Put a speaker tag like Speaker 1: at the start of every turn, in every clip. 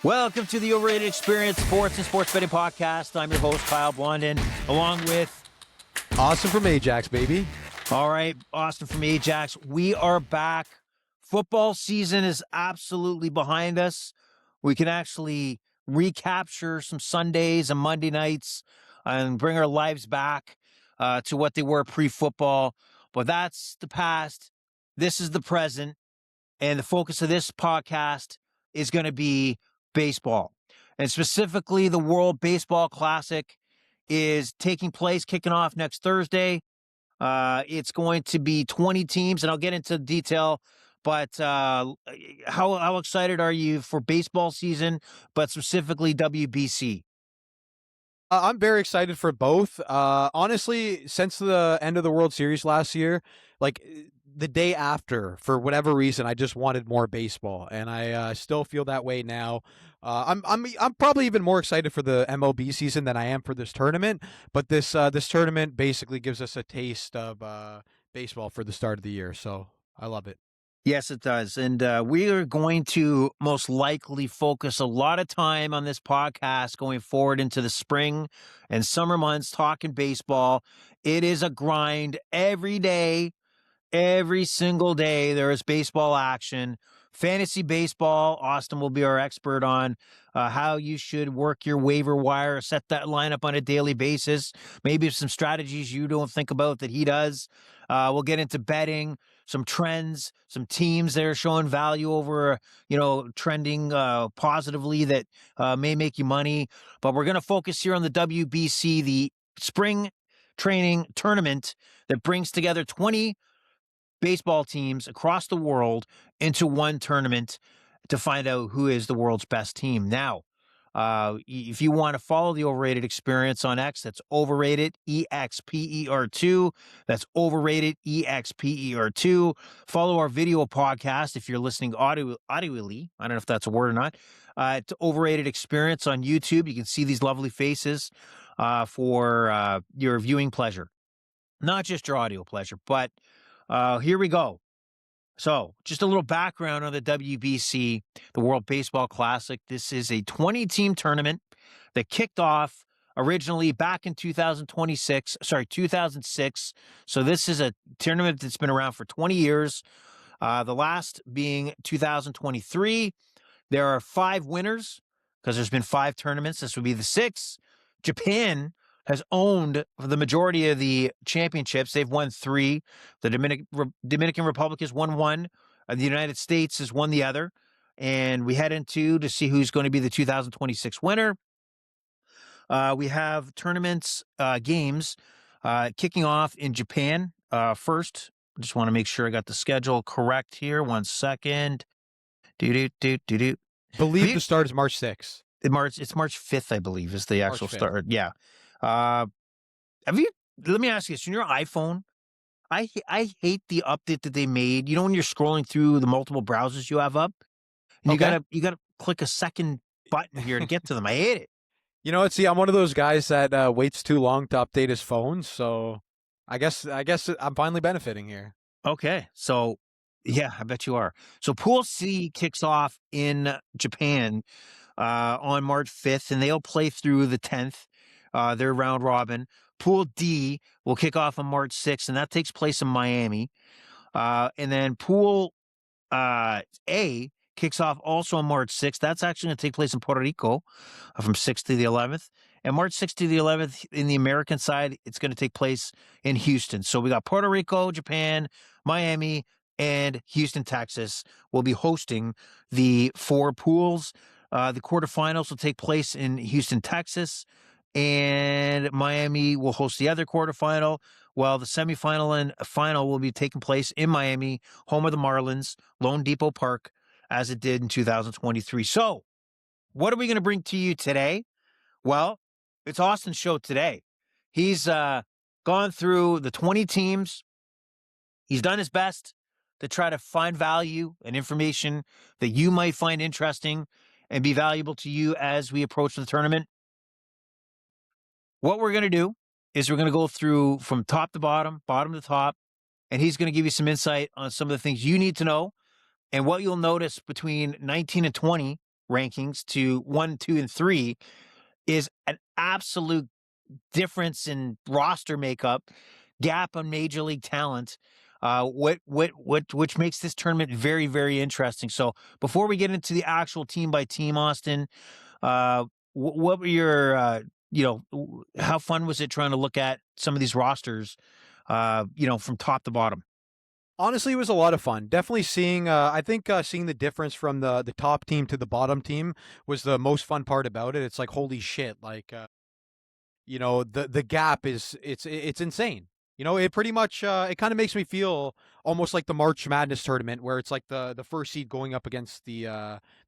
Speaker 1: Welcome to the Overrated Experience Sports and Sports Betting Podcast. I'm your host, Kyle Blondin, along with
Speaker 2: Austin from Ajax, baby.
Speaker 1: All right, Austin from Ajax. We are back. Football season is absolutely behind us. We can actually recapture some Sundays and Monday nights and bring our lives back to what they were pre-football. But that's the past. This is the present. And the focus of this podcast is going to be baseball. And specifically, the World Baseball Classic is taking place, kicking off next Thursday. It's going to be 20 teams, and I'll get into detail. But how excited are you for baseball season, but specifically WBC?
Speaker 2: I'm very excited for both. Honestly, since the end of the World Series last year, like the day after, for whatever reason, I just wanted more baseball, and I still feel that way now. I'm probably even more excited for the MLB season than I am for this tournament. But this tournament basically gives us a taste of baseball for the start of the year, so I love it.
Speaker 1: Yes, it does. And we are going to most likely focus a lot of time on this podcast going forward into the spring and summer months talking baseball. It is a grind every day. Every single day, there is baseball action. Fantasy baseball, Austin will be our expert on how you should work your waiver wire, set that lineup on a daily basis. Maybe some strategies you don't think about that he does. We'll get into betting, some trends, some teams that are showing value over, trending positively that may make you money. But we're going to focus here on the WBC, the spring training tournament that brings together 20 baseball teams across the world into one tournament to find out who is the world's best team. Now, if you want to follow the Overrated Experience on X, that's Overrated EXPER2. That's Overrated EXPER2. Follow our video podcast if you're listening audioly. I don't know if that's a word or not. It's Overrated Experience on YouTube. You can see these lovely faces for your viewing pleasure, not just your audio pleasure, but here we go. So just a little background on the WBC, the World Baseball Classic. This is a 20-team tournament that kicked off originally back in 2006. So this is a tournament that's been around for 20 years. The last being 2023. There are 5 winners because there's been 5 tournaments. This would be the 6th. Japan has owned the majority of the championships. They've won 3. The Dominican Republic has won 1. The United States has won the other. And we head into to see who's going to be the 2026 winner. We have tournaments, games kicking off in Japan first. I just want to make sure I got the schedule correct here. 1 second.
Speaker 2: Believe the start is March 6th.
Speaker 1: It's March 5th, I believe, is the actual start. Yeah. Let me ask you this, on your iPhone, I hate the update that they made. You know, when you're scrolling through the multiple browsers you have up, and you gotta click a second button here to get to them. I hate it.
Speaker 2: You know what? See, I'm one of those guys that waits too long to update his phone, so I guess I'm finally benefiting here.
Speaker 1: Okay, so yeah, I bet you are. So Pool C kicks off in Japan on March 5th, and they'll play through the 10th. Their round robin. Pool D will kick off on March 6th, and that takes place in Miami. And then Pool A kicks off also on March 6th. That's actually going to take place in Puerto Rico from 6th to the 11th. And March 6th to the 11th, in the American side, it's going to take place in Houston. So we got Puerto Rico, Japan, Miami, and Houston, Texas will be hosting the 4 pools. The quarterfinals will take place in Houston, Texas, and Miami will host the other quarterfinal, while the semifinal and final will be taking place in Miami, home of the Marlins, Lone Depot Park, as it did in 2023. So, what are we going to bring to you today? Well, it's Austin's show today. He's gone through the 20 teams. He's done his best to try to find value and information that you might find interesting and be valuable to you as we approach the tournament. What we're going to do is we're going to go through from top to bottom, bottom to top, and he's going to give you some insight on some of the things you need to know. And what you'll notice between 19 and 20 rankings to 1, 2, and 3 is an absolute difference in roster makeup, gap on major league talent. Which makes this tournament very, very interesting. So before we get into the actual team by team, Austin, what were your, how fun was it trying to look at some of these rosters, from top to bottom?
Speaker 2: Honestly, it was a lot of fun. Definitely seeing, I think seeing the difference from the top team to the bottom team was the most fun part about it. It's like, holy shit, like, the gap it's insane. It pretty much, it kind of makes me feel almost like the March Madness tournament where it's like the first seed going up against the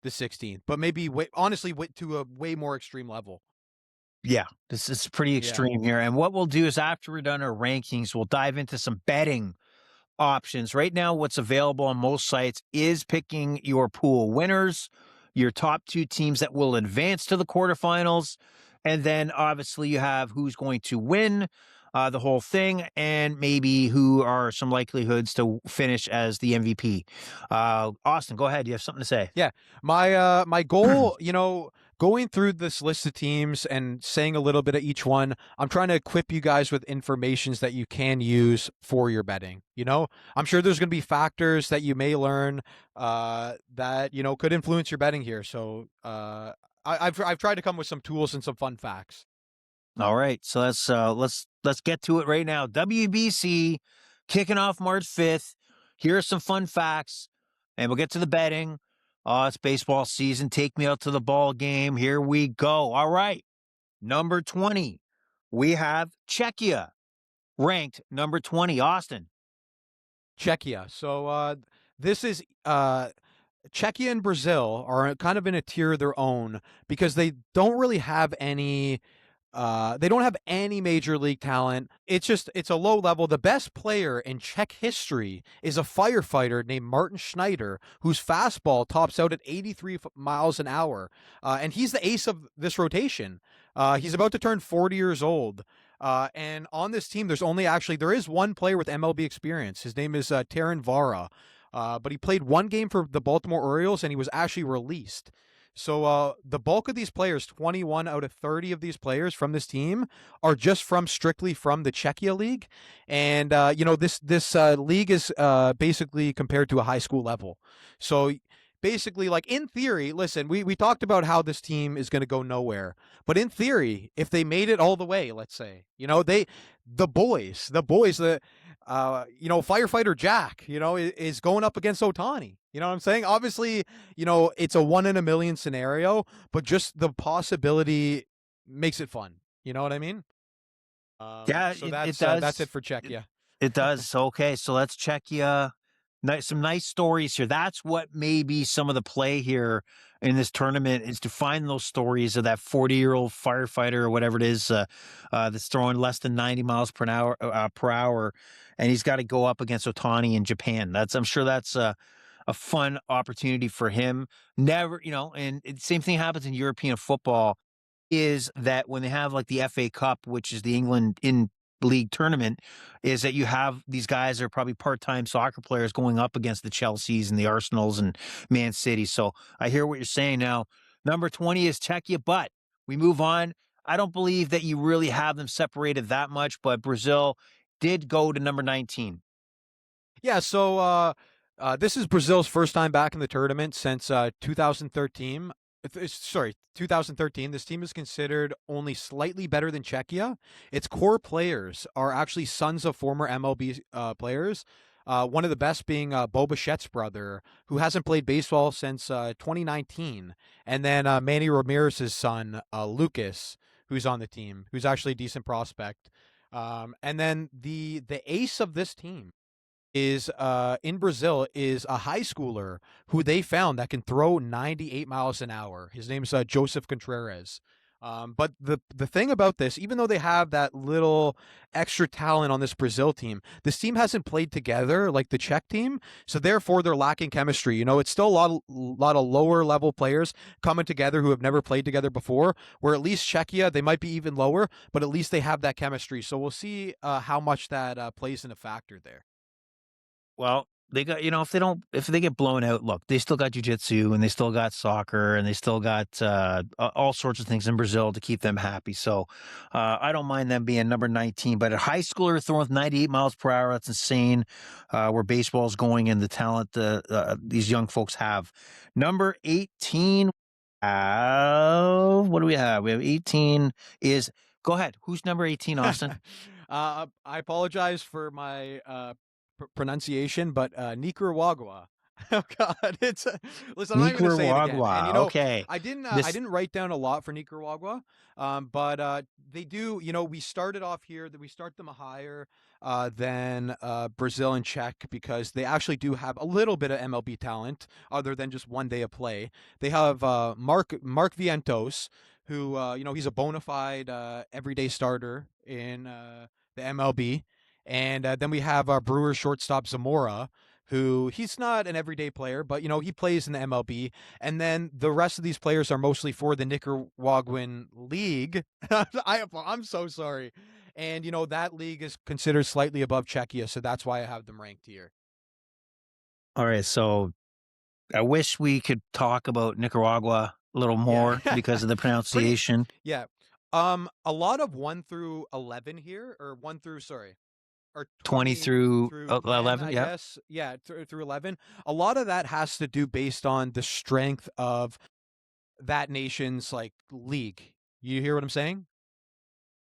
Speaker 2: 16th, but maybe honestly to a way more extreme level.
Speaker 1: Yeah, this is pretty
Speaker 2: Yeah.
Speaker 1: extreme here. And what we'll do is after we're done our rankings, we'll dive into some betting options. Right now, what's available on most sites is picking your pool winners, your top 2 teams that will advance to the quarterfinals, and then obviously you have who's going to win the whole thing, and maybe who are some likelihoods to finish as the MVP. Austin, go ahead. You have something to say?
Speaker 2: Yeah. My goal, going through this list of teams and saying a little bit of each one, I'm trying to equip you guys with informations that you can use for your betting. I'm sure there's going to be factors that you may learn that could influence your betting here. So I've tried to come with some tools and some fun facts.
Speaker 1: All right, so let's get to it right now. WBC kicking off March 5th. Here are some fun facts, and we'll get to the betting. It's baseball season. Take me out to the ball game. Here we go. All right, number 20, we have Czechia, ranked number 20. Austin.
Speaker 2: Czechia. So this is Czechia and Brazil are kind of in a tier of their own because they don't really have any. They don't have any major league talent. It's a low level. The best player in Czech history is a firefighter named Martin Schneider, whose fastball tops out at 83 miles an hour. And he's the ace of this rotation. He's about to turn 40 years old. And on this team, there is one player with MLB experience. His name is Taran Vara. But he played one game for the Baltimore Orioles and he was actually released. So the bulk of these players, 21 out of 30 of these players from this team, are just strictly from the Czechia League, and this league is basically compared to a high school level. So basically, like in theory, listen, we talked about how this team is going to go nowhere, but in theory, if they made it all the way, let's say, the boys, firefighter Jack, is going up against Otani. You know what I'm saying? Obviously, it's a 1 in a million scenario, but just the possibility makes it fun. You know what I mean?
Speaker 1: Yeah,
Speaker 2: So
Speaker 1: it does.
Speaker 2: that's it for Czechia.
Speaker 1: It does. Okay, so let's check you. Some nice stories here. That's what may be some of the play here in this tournament is to find those stories of that 40-year-old firefighter or whatever it is that's throwing less than 90 miles per hour, and he's got to go up against Otani in Japan. I'm sure that's a fun opportunity for him. Never, and same thing happens in European football. Is that when they have like the FA Cup, which is the England in league tournament, is that you have these guys that are probably part-time soccer players going up against the Chelseas and the Arsenals and Man City. So I hear what you're saying now. Number 20 is Czechia, but we move on. I don't believe that you really have them separated that much, but Brazil did go to number 19.
Speaker 2: Yeah, so this is Brazil's first time back in the tournament since 2013. Sorry, 2013. This team is considered only slightly better than Czechia. Its core players are actually sons of former MLB players. One of the best being Bo Bichette's brother, who hasn't played baseball since 2019. And then Manny Ramirez's son, Lucas, who's on the team, who's actually a decent prospect. And then the ace of this team is in Brazil is a high schooler who they found that can throw 98 miles an hour. His name's Joseph Contreras. But the thing about this, even though they have that little extra talent on this Brazil team, this team hasn't played together like the Czech team, so therefore they're lacking chemistry. It's still a lot of lower level players coming together who have never played together before. Where at least Czechia, they might be even lower, but at least they have that chemistry. So we'll see how much that plays in a factor there.
Speaker 1: Well, they got, if they get blown out, look, they still got jiu-jitsu and they still got soccer and they still got all sorts of things in Brazil to keep them happy. So I don't mind them being number 19, but a high schooler throwing with 98 miles per hour, that's insane. Where baseball's going and the talent these young folks have. Number 18, what do we have? We have 18 is, go ahead. Who's number 18, Austin?
Speaker 2: I apologize for my pronunciation, but Nicaragua. Oh God, it's listen. I'm not even gonna say it again. And
Speaker 1: Nicaragua. Okay.
Speaker 2: I
Speaker 1: This
Speaker 2: didn't write down a lot for Nicaragua, but they do. We started off here that we start them higher than Brazil and Czech because they actually do have a little bit of MLB talent other than just one day of play. They have Mark Vientos, who he's a bona fide everyday starter in the MLB. And then we have our Brewers shortstop Zamora, who he's not an everyday player, but he plays in the MLB. And then the rest of these players are mostly for the Nicaraguan league. I'm so sorry. And that league is considered slightly above Czechia, so that's why I have them ranked here.
Speaker 1: All right, so I wish we could talk about Nicaragua a little more because of the pronunciation.
Speaker 2: Yeah. A lot of 1 through 11 here, or 1 through, sorry, or
Speaker 1: 20 through 11,
Speaker 2: I guess. Yeah, through 11. A lot of that has to do based on the strength of that nation's like league. You hear what I'm saying?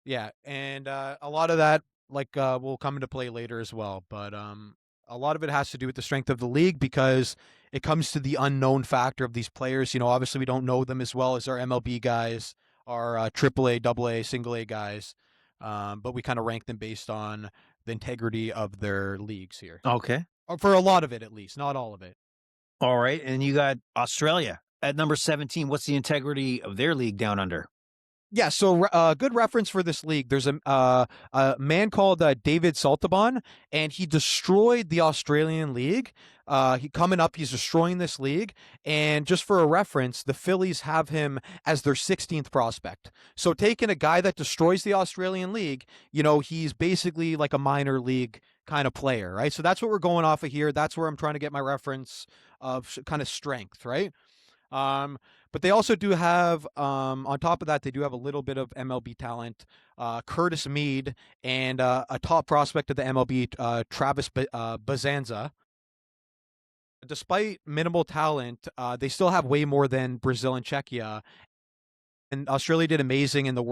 Speaker 2: Yeah, and a lot of that will come into play later as well, but a lot of it has to do with the strength of the league because it comes to the unknown factor of these players. Obviously we don't know them as well as our MLB guys, our AAA, AA, single A guys, but we kind of rank them based on the integrity of their leagues here.
Speaker 1: Okay.
Speaker 2: For a lot of it, at least, not all of it.
Speaker 1: All right, and you got Australia at number 17. What's the integrity of their league down under?
Speaker 2: Yeah, so good reference for this league. There's a man called David Saltaban, and he destroyed the Australian league. He's destroying this league. And just for a reference, the Phillies have him as their 16th prospect. So taking a guy that destroys the Australian league, he's basically like a minor league kind of player, right? So that's what we're going off of here. That's where I'm trying to get my reference of kind of strength, right? But they also do have, on top of that, they do have a little bit of MLB talent. Curtis Mead and a top prospect of the MLB, Travis Bazanza. Despite minimal talent, they still have way more than Brazil and Czechia. And Australia did amazing in the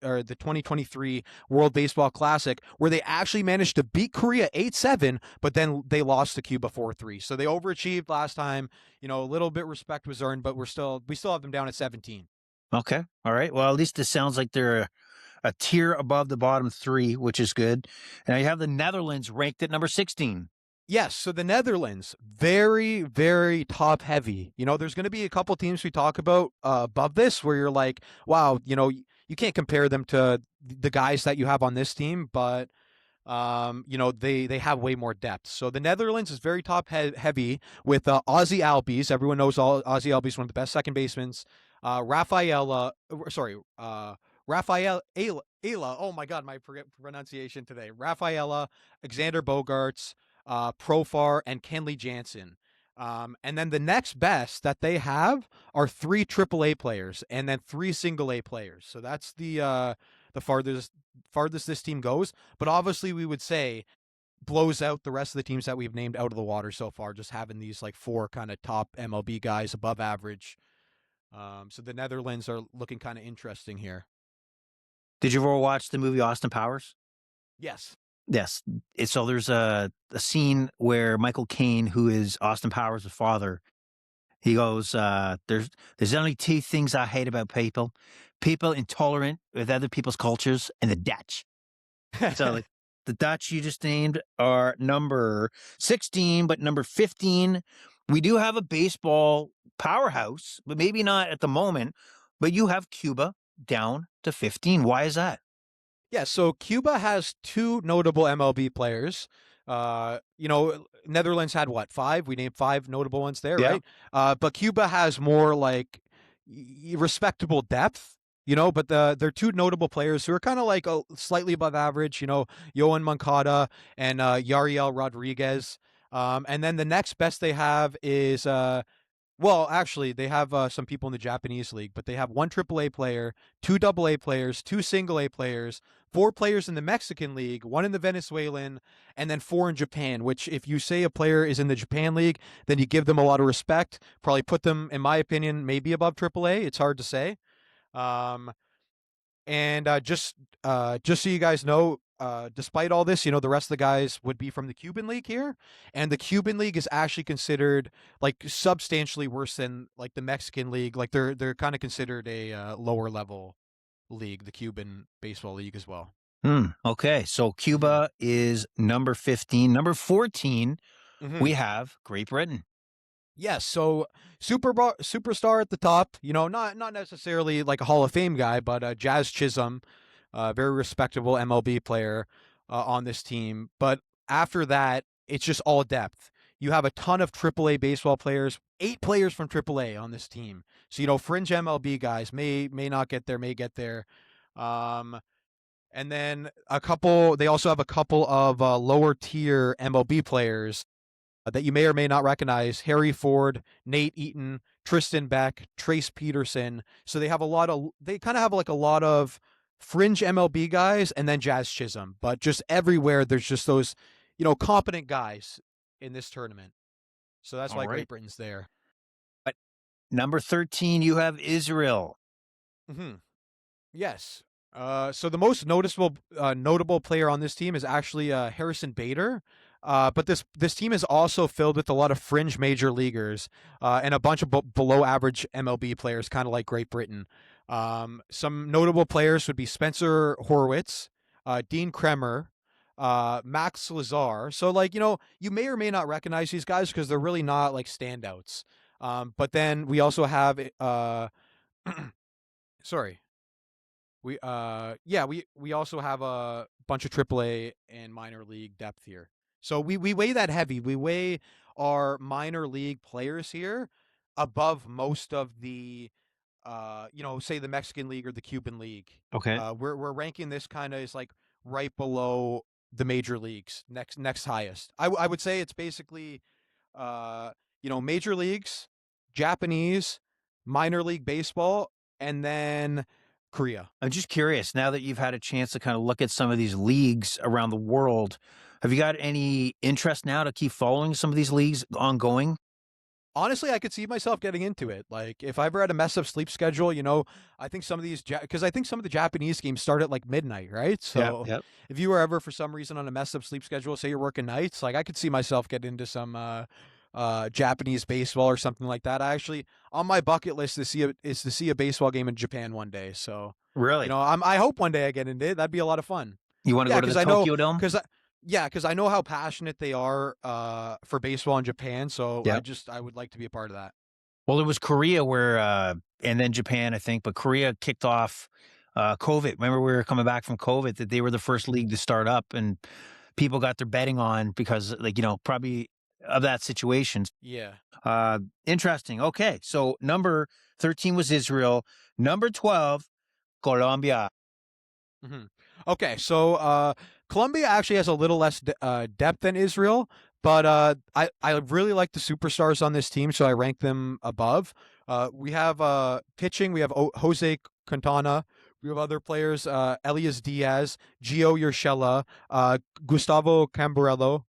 Speaker 2: or the 2023 World Baseball Classic, where they actually managed to beat Korea 8-7, but then they lost to Cuba 4-3. So they overachieved last time. A little bit respect was earned, but we still have them down at 17.
Speaker 1: Okay. All right. Well, at least it sounds like they're a tier above the bottom three, which is good. And you have the Netherlands ranked at number 16.
Speaker 2: Yes, so the Netherlands, very, very top heavy. There's going to be a couple teams we talk about above this where you're like, wow, you can't compare them to the guys that you have on this team, but they have way more depth. So the Netherlands is very top heavy with Ozzy Albies. Everyone knows Ozzy Albies, one of the best second basemen. Rafael Ayla. Oh my God, my pronunciation today. Rafaela, Alexander Bogarts, Profar, and Kenley Jansen. And then the next best that they have are 3 AAA players and then 3 single A players. So that's the farthest this team goes. But obviously we would say blows out the rest of the teams that we've named out of the water so far, just having these like 4 kind of top MLB guys above average. So the Netherlands are looking kind of interesting here.
Speaker 1: Did you ever watch the movie Austin Powers?
Speaker 2: Yes.
Speaker 1: Yes. So there's a scene where Michael Caine, who is Austin Powers' father, he goes, there's only 2 things I hate about people intolerant with other people's cultures and the Dutch. So like, the Dutch you just named are number 16, but number 15, we do have a baseball powerhouse, but maybe not at the moment, but you have Cuba down to 15. Why is that?
Speaker 2: Yeah, so Cuba has 2 notable MLB players. Netherlands had what, 5? We named 5 notable ones there,
Speaker 1: Yeah.
Speaker 2: right? But Cuba has more like respectable depth, but they're 2 notable players who are kind of like slightly above average, Yohan Moncada and Yariel Rodriguez. And then the next best they have is well, actually, they have some people in the Japanese league, but they have one AAA player, two AA players, two single A players, four players in the Mexican league, one in the Venezuelan, and then four in Japan. Which, if you say a player is in the Japan league, then you give them a lot of respect. Probably put them, in my opinion, maybe above AAA. It's hard to say. Um, and just so you guys know, despite all this, the rest of the guys would be from the Cuban League here, and the Cuban League is actually considered like substantially worse than like the Mexican League. Like they're kind of considered a lower level league, the Cuban baseball league as well.
Speaker 1: Okay, so
Speaker 2: Mm-hmm.
Speaker 1: Cuba is number 15. Number 14,
Speaker 2: Mm-hmm.
Speaker 1: we have Great Britain.
Speaker 2: Yes, so superstar at the top. Not necessarily like a Hall of Fame guy, but Jazz Chisholm, very respectable MLB player on this team. But after that, it's just all depth. You have a ton of AAA baseball players, 8 players from AAA on this team. So fringe MLB guys may not get there, may get there. Um, and then a couple. They also have a couple of lower tier MLB players that you may or may not recognize: Harry Ford, Nate Eaton, Tristan Beck, Trace Peterson. So they kind of have like a lot of fringe MLB guys and then Jazz Chisholm, but just everywhere there's just those, competent guys in this tournament. So that's
Speaker 1: All
Speaker 2: why
Speaker 1: right.
Speaker 2: Great Britain's there.
Speaker 1: But number 13, you have Israel.
Speaker 2: Mm-hmm. Yes. So the most notable player on this team is actually Harrison Bader. But this team is also filled with a lot of fringe major leaguers and a bunch of below average MLB players, kind of like Great Britain. Some notable players would be Spencer Horwitz, Dean Kremer, Max Lazar. So you may or may not recognize these guys because they're really not like standouts. But then we also have sorry. We also have a bunch of AAA and minor league depth here. So we weigh that heavy. We weigh our minor league players here above most of the say the Mexican league or the Cuban league.
Speaker 1: Okay.
Speaker 2: We're ranking this kind of is like right below the major leagues, next highest. I would say it's basically major leagues, Japanese, minor league baseball, and then Korea.
Speaker 1: I'm just curious, now that you've had a chance to kind of look at some of these leagues around the world, have you got any interest now to keep following some of these leagues ongoing?
Speaker 2: Honestly, I could see myself getting into it. Like if I ever had a messed up sleep schedule, I think some of these because I think some of the Japanese games start at like midnight, right?
Speaker 1: Yeah,
Speaker 2: So
Speaker 1: yeah.
Speaker 2: if you were ever for some reason on a messed up sleep schedule, say you're working nights, like I could see myself getting into some Japanese baseball or something like that. I actually on my bucket list is to see a baseball game in Japan one day. So
Speaker 1: Really?
Speaker 2: I hope one day I get into it. That'd be a lot of fun.
Speaker 1: You want to
Speaker 2: Yeah,
Speaker 1: go to the
Speaker 2: because I know
Speaker 1: Tokyo Dome?
Speaker 2: because because I know how passionate they are for baseball in Japan. So
Speaker 1: Yeah.
Speaker 2: I would like to be a part of that.
Speaker 1: Well, it was Korea where, and then Japan, I think, but Korea kicked off COVID. Remember, we were coming back from COVID that they were the first league to start up, and people got their betting on because, like, probably of that situation.
Speaker 2: Yeah.
Speaker 1: Interesting. Okay. So number 13 was Israel. Number 12, Colombia.
Speaker 2: hmm Okay, so Colombia actually has a little less depth than Israel, but I really like the superstars on this team, so I rank them above. We have pitching. We have Jose Quintana. We have other players: Elias Diaz, Gio Urshela, Gustavo Cambarello,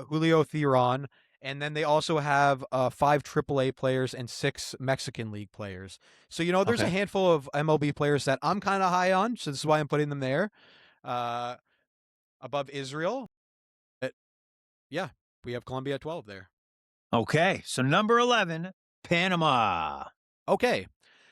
Speaker 2: Julio Theron, and then they also have 5 AAA players and 6 Mexican League players. So there's a
Speaker 1: Okay.
Speaker 2: handful of MLB players that I'm kind of high on, so this is why I'm putting them there, uh, above Israel. But yeah, we have Colombia at 12 there.
Speaker 1: Okay. So number 11, Panama.
Speaker 2: Okay,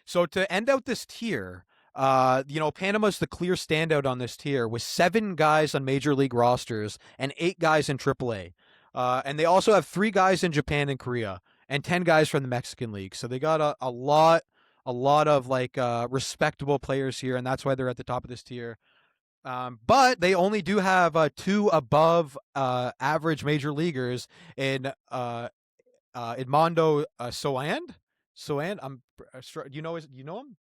Speaker 2: so to end out this tier, Panama's the clear standout on this tier with 7 guys on major league rosters and 8 guys in AAA. And they also have 3 guys in Japan and Korea and 10 guys from the Mexican League. So they got a lot of like respectable players here, and that's why they're at the top of this tier. But they only do have 2 above average major leaguers Edmondo Soand. Soand, you know him?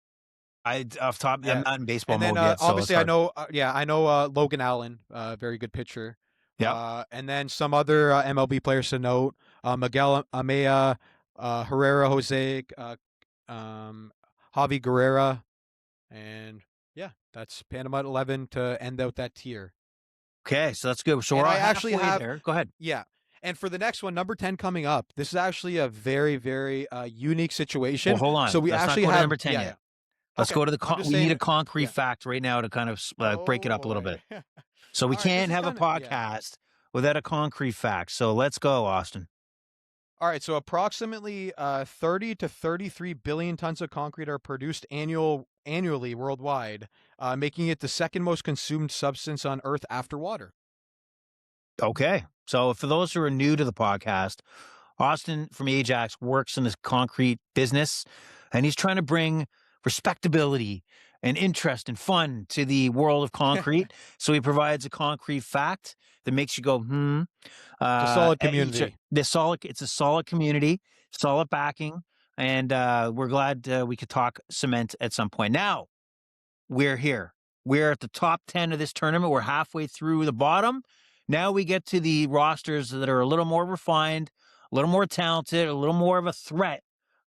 Speaker 1: Off top, I'm
Speaker 2: Yeah.
Speaker 1: not in baseball
Speaker 2: And then
Speaker 1: mode yet, so it's
Speaker 2: obviously
Speaker 1: hard.
Speaker 2: I know Logan Allen, very good pitcher.
Speaker 1: Yep.
Speaker 2: And then some other MLB players to note: Miguel Amaya, Herrera Jose, Javi Guerrera, and yeah, that's Panama at 11 to end out that tier.
Speaker 1: Okay, so that's good. So
Speaker 2: And
Speaker 1: we're
Speaker 2: I
Speaker 1: all
Speaker 2: actually
Speaker 1: halfway
Speaker 2: have,
Speaker 1: there. Go ahead.
Speaker 2: yeah. And for the next one, number 10 coming up, this is actually a very, very unique situation.
Speaker 1: Well, hold
Speaker 2: So
Speaker 1: on.
Speaker 2: we
Speaker 1: Let's not
Speaker 2: actually
Speaker 1: go to
Speaker 2: have,
Speaker 1: number 10
Speaker 2: yeah,
Speaker 1: yet.
Speaker 2: yeah.
Speaker 1: Let's
Speaker 2: Okay.
Speaker 1: go to
Speaker 2: I'm just
Speaker 1: we need
Speaker 2: saying,
Speaker 1: a concrete
Speaker 2: yeah.
Speaker 1: fact right now to kind of break it
Speaker 2: Oh
Speaker 1: up a little
Speaker 2: boy.
Speaker 1: bit. So we
Speaker 2: All right. This
Speaker 1: can't
Speaker 2: is
Speaker 1: have a
Speaker 2: kind of, yeah.
Speaker 1: podcast without a concrete fact. So let's go, Austin.
Speaker 2: All right, so approximately 30 to 33 billion tons of concrete are produced annually worldwide, making it the second most consumed substance on Earth after water.
Speaker 1: Okay. So for those who are new to the podcast, Austin from Ajax works in this concrete business, and he's trying to bring respectability and interest and fun to the world of concrete. So he provides a concrete fact that makes you go, hmm.
Speaker 2: It's a solid community.
Speaker 1: It's a solid community, solid backing, and we're glad we could talk cement at some point. Now we're here. We're at the top 10 of this tournament. We're halfway through the bottom. Now we get to the rosters that are a little more refined, a little more talented, a little more of a threat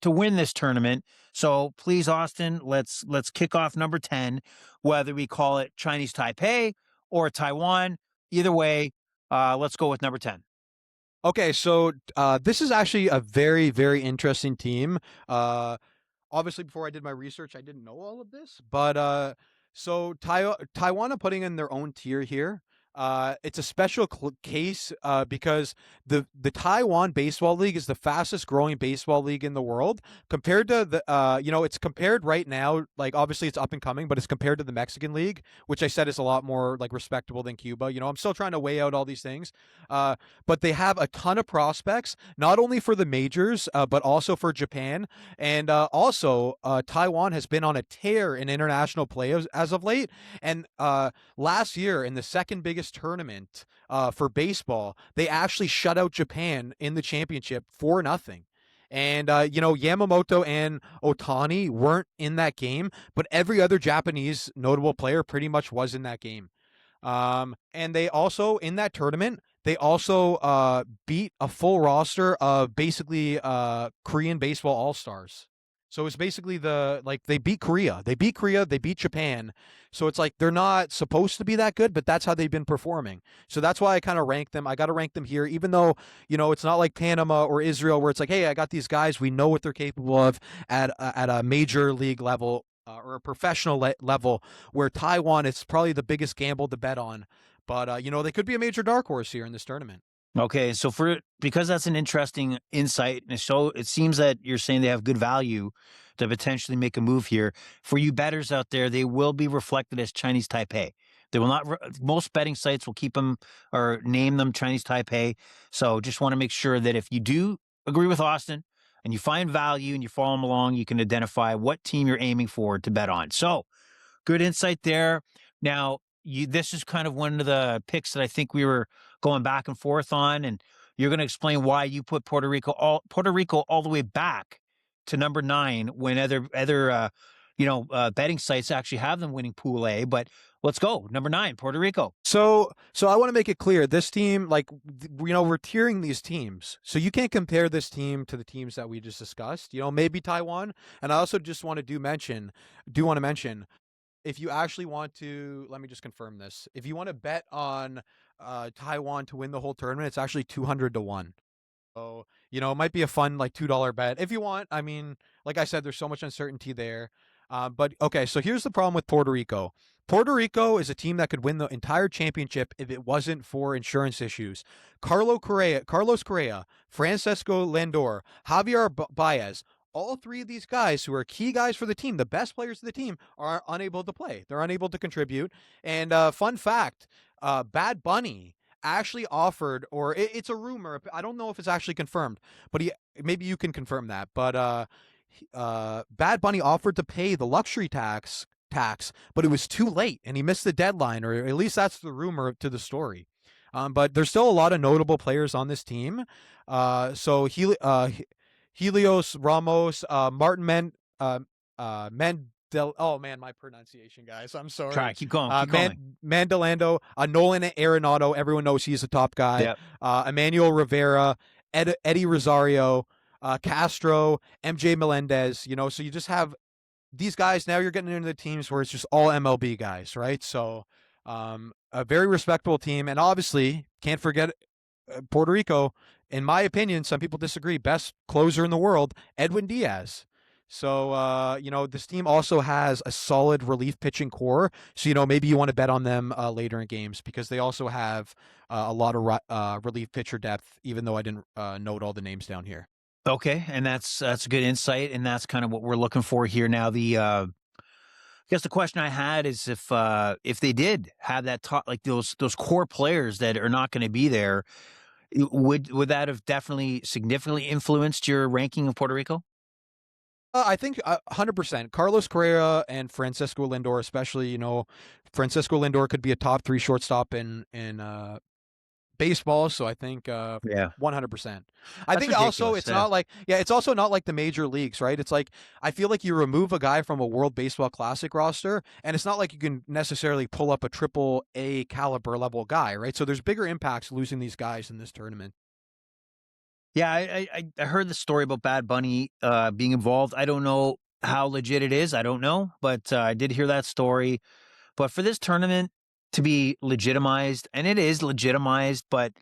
Speaker 1: to win this tournament. So please, Austin, let's kick off number 10, whether we call it Chinese Taipei or Taiwan. Either way, let's go with number 10.
Speaker 2: Okay, so this is actually a very, very interesting team. Obviously, before I did my research, I didn't know all of this, but so Taiwan are putting in their own tier here. It's a special case because the Taiwan Baseball League is the fastest growing baseball league in the world compared to the it's compared right now, like obviously it's up and coming, but it's compared to the Mexican League, which I said is a lot more like respectable than Cuba. I'm still trying to weigh out all these things, but they have a ton of prospects, not only for the majors but also for Japan, and also Taiwan has been on a tear in international play as of late, and last year in the second biggest tournament for baseball, they actually shut out Japan in the championship 4-0. And Yamamoto and Otani weren't in that game, but every other Japanese notable player pretty much was in that game. And they also, in that tournament, they also beat a full roster of basically Korean baseball all-stars. So it's basically they beat Korea. They beat Japan. So it's like they're not supposed to be that good, but that's how they've been performing. So that's why I kind of rank them. I got to rank them here, even though, it's not like Panama or Israel where it's like, hey, I got these guys. We know what they're capable of at a major league level or a professional level, where Taiwan is probably the biggest gamble to bet on. But, they could be a major dark horse here in this tournament.
Speaker 1: Okay, so because that's an interesting insight, and so it seems that you're saying they have good value to potentially make a move here. For you bettors out there, they will be reflected as Chinese Taipei. They will not. Most betting sites will keep them or name them Chinese Taipei. So just want to make sure that if you do agree with Austin and you find value and you follow him along, you can identify what team you're aiming for to bet on. So good insight there. Now, this is kind of one of the picks that I think we were going back and forth on, and you're going to explain why you put Puerto Rico all the way back to number 9 when other betting sites actually have them winning Pool A. But let's go number 9, Puerto Rico.
Speaker 2: So I want to make it clear, this team, we're tiering these teams, so you can't compare this team to the teams that we just discussed. Maybe Taiwan, and I also just want to mention, if you actually want to, let me just confirm this. If you want to bet on Taiwan to win the whole tournament, it's actually 200 to 1. So, it might be a fun $2 bet if you want. I mean, like I said, there's so much uncertainty there. But okay, so here's the problem with Puerto Rico. Puerto Rico is a team that could win the entire championship if it wasn't for insurance issues. Carlos Correa, Francesco Lindor, Javier Baez, all three of these guys who are key guys for the team, the best players of the team, are unable to play. They're unable to contribute. And fun fact, Bad Bunny actually offered, or it's a rumor, I don't know if it's actually confirmed, but maybe you can confirm that, but Bad Bunny offered to pay the luxury tax, but it was too late and he missed the deadline, or at least that's the rumor to the story. But there's still a lot of notable players on this team. Helios Ramos, Martin Oh man, my pronunciation, guys. I'm sorry.
Speaker 1: Try, keep going, keep going.
Speaker 2: Mandolando, Nolan Arenado. Everyone knows he's a top guy.
Speaker 1: Yep.
Speaker 2: Emmanuel Rivera, Eddie Rosario, Castro, MJ Melendez. So you just have these guys. Now you're getting into the teams where it's just all MLB guys, right? So a very respectable team, and obviously can't forget Puerto Rico. In my opinion, some people disagree. Best closer in the world, Edwin Diaz. So, this team also has a solid relief pitching core. So, maybe you want to bet on them later in games because they also have a lot of relief pitcher depth, even though I didn't note all the names down here.
Speaker 1: Okay, and that's a good insight, and that's kind of what we're looking for here. Now, I guess the question I had is if they did have that top, like those core players that are not going to be there, would that have definitely significantly influenced your ranking of Puerto Rico?
Speaker 2: I think 100%. Carlos Correa and Francisco Lindor, especially, Francisco Lindor could be a top 3 shortstop in baseball. So I think
Speaker 1: Yeah,
Speaker 2: 100%. I
Speaker 1: that's
Speaker 2: think also
Speaker 1: ridiculous.
Speaker 2: it's not like, it's also not like the major leagues, right? It's like, I feel like you remove a guy from a World Baseball Classic roster, and it's not like you can necessarily pull up a triple A caliber level guy, right? So there's bigger impacts losing these guys in this tournament.
Speaker 1: Yeah, I heard the story about Bad Bunny being involved. I don't know how legit it is. I don't know, but I did hear that story. But for this tournament to be legitimized, and it is legitimized, but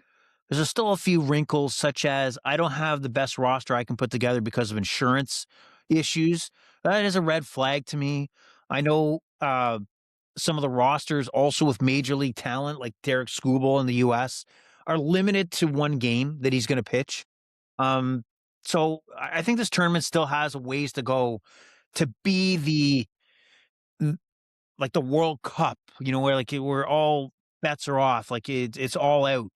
Speaker 1: there's still a few wrinkles, such as I don't have the best roster I can put together because of insurance issues. That is a red flag to me. I know some of the rosters, also with major league talent, like Derek Skubal in the U.S., are limited to one game that he's going to pitch. Um, so I think this tournament still has a ways to go to be like the World Cup, where where all bets are off, like it's all out.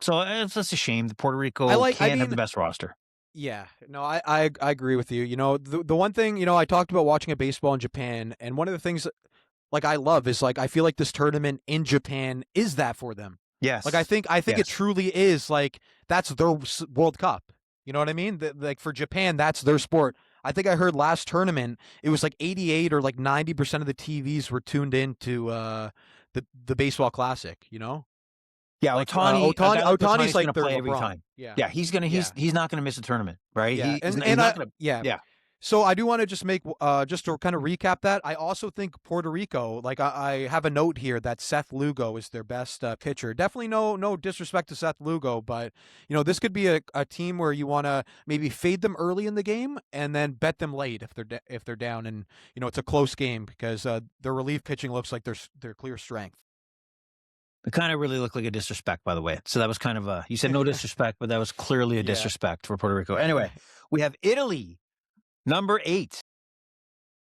Speaker 1: So it's just a shame that Puerto Rico
Speaker 2: I
Speaker 1: can't have the
Speaker 2: mean,
Speaker 1: best roster.
Speaker 2: yeah, no, I agree with you. The one thing, I talked about watching a baseball in Japan, and one of the things like I love is like I feel like this tournament in Japan is that for them. Like I
Speaker 1: Yes,
Speaker 2: think it
Speaker 1: yes,
Speaker 2: truly is like that's their World Cup. You know what I mean? Like for Japan, that's their sport. I think I heard last tournament it was like 88 or like 90% of the TVs were tuned into the baseball classic.
Speaker 1: yeah.
Speaker 2: Like
Speaker 1: Otani, a guy like
Speaker 2: Otani's
Speaker 1: Otani's going
Speaker 2: like
Speaker 1: to
Speaker 2: their
Speaker 1: play every
Speaker 2: LeBron.
Speaker 1: time.
Speaker 2: Yeah,
Speaker 1: Yeah,
Speaker 2: yeah,
Speaker 1: he's not going to miss a tournament, right?
Speaker 2: yeah,
Speaker 1: He's
Speaker 2: and
Speaker 1: not going to.
Speaker 2: yeah.
Speaker 1: Yeah,
Speaker 2: So I do want to just make just to kind of recap that. I also think Puerto Rico, like I have a note here that Seth Lugo is their best pitcher. Definitely no disrespect to Seth Lugo, but this could be a team where you want to maybe fade them early in the game and then bet them late if they're down and it's a close game because their relief pitching looks like their clear strength.
Speaker 1: it kind of really looked like a disrespect, by the way. So that was kind of you said no disrespect, but that was clearly a
Speaker 2: Yeah.
Speaker 1: disrespect for Puerto Rico. Anyway, we have Italy, number 8.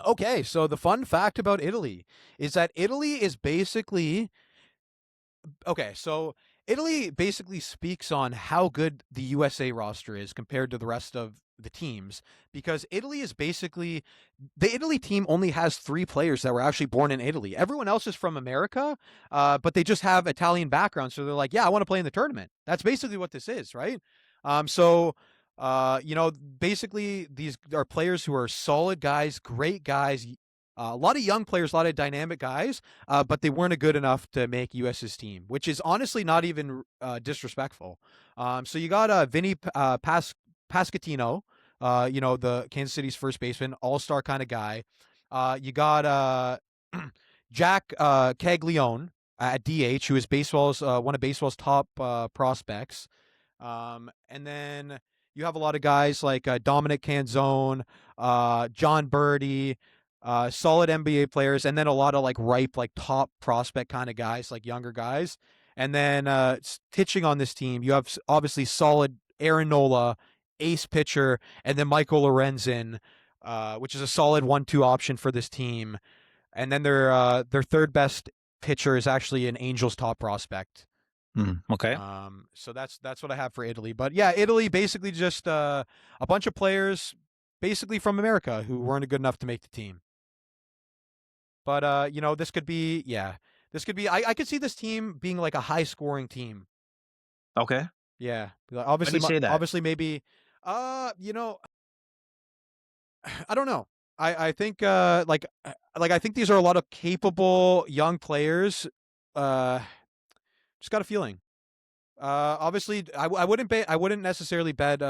Speaker 2: Okay, so the fun fact about Italy is that Italy is basically okay, so Italy basically speaks on how good the USA roster is compared to the rest of the teams because Italy is basically the Italy team only has 3 players that were actually born in Italy. Everyone else is from America, but they just have Italian background. So they're like, yeah, I want to play in the tournament. That's basically what this is, right? So, basically these are players who are solid guys, great guys, a lot of young players, a lot of dynamic guys, but they weren't good enough to make US's team, which is honestly not even disrespectful. So you got Vinny Pascatino, the Kansas City's first baseman, all-star kind of guy. You got Jack Caglione at DH, who is baseball's one of baseball's top prospects. And then you have a lot of guys like Dominic Canzone, John Birdie, solid NBA players, and then a lot of like ripe, like top prospect kind of guys, like younger guys. And then pitching on this team, you have obviously solid Aaron Nola, ace pitcher, and then Michael Lorenzen, which is a solid 1-2 option for this team. And then their third best pitcher is actually an Angels top prospect.
Speaker 1: Okay.
Speaker 2: So that's what I have for Italy. But yeah, Italy basically just a bunch of players basically from America who weren't good enough to make the team. But this could be I could see this team being like a high scoring team.
Speaker 1: Okay.
Speaker 2: Yeah.
Speaker 1: Why do
Speaker 2: Obviously
Speaker 1: you say that?
Speaker 2: obviously maybe I don't know. I think I think these are a lot of capable young players. Just got a feeling. Obviously, I wouldn't necessarily bet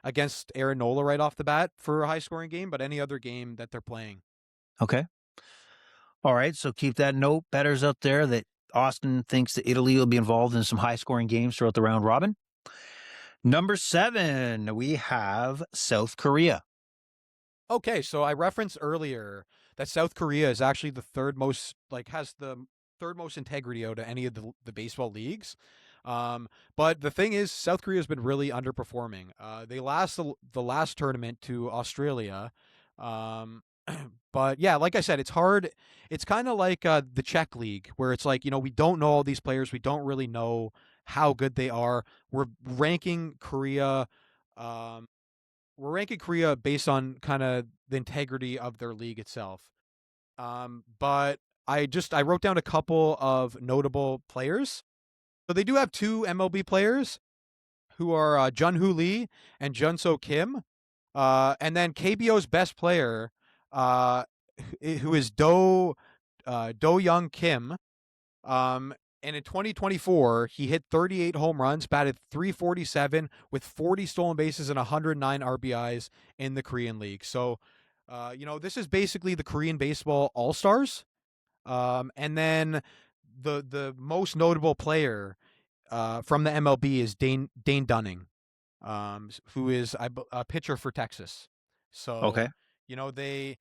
Speaker 2: against Aaron Nola right off the bat for a high scoring game, but any other game that they're playing.
Speaker 1: Okay. All right. So keep that note, bettors out there, that Austin thinks that Italy will be involved in some high scoring games throughout the round robin. Number 7, we have South Korea.
Speaker 2: Okay, so I referenced earlier that South Korea is actually the third most, has the third most integrity out of any of the baseball leagues. But the thing is, South Korea has been really underperforming. They lost the last tournament to Australia. Um, but yeah, like I said, it's hard. It's kind of like the Czech league, where it's like, we don't know all these players. We don't really know how good they are. We're ranking Korea. Um, we're ranking Korea based on kind of the integrity of their league itself. But I wrote down a couple of notable players. So they do have two MLB players who are Jun-Hoo Lee and Jun-So Kim. And then KBO's best player, who is Do Young Kim. And in 2024, he hit 38 home runs, batted 347 with 40 stolen bases and 109 RBIs in the Korean League. So, this is basically the Korean baseball all stars. And then the most notable player from the MLB is Dane Dunning, who is a pitcher for Texas. So,
Speaker 1: Okay.
Speaker 2: they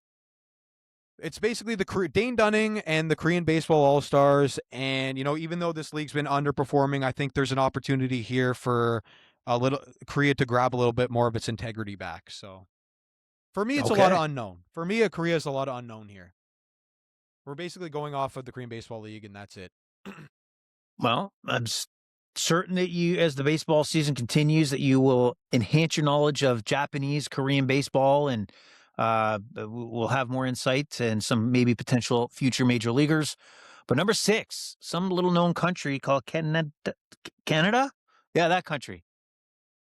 Speaker 2: it's basically the Dane Dunning and the Korean Baseball All Stars. And even though this league's been underperforming, I think there's an opportunity here for a little Korea to grab a little bit more of its integrity back. So for me, it's a lot of unknown. For me, Korea is a lot of unknown here. We're basically going off of the Korean Baseball League, and that's it.
Speaker 1: Well, I'm certain that you, as the baseball season continues, that you will enhance your knowledge of Japanese, Korean baseball, and we'll have more insight and some maybe potential future major leaguers. But number 6, some little known country called Canada. Canada? Yeah, that country.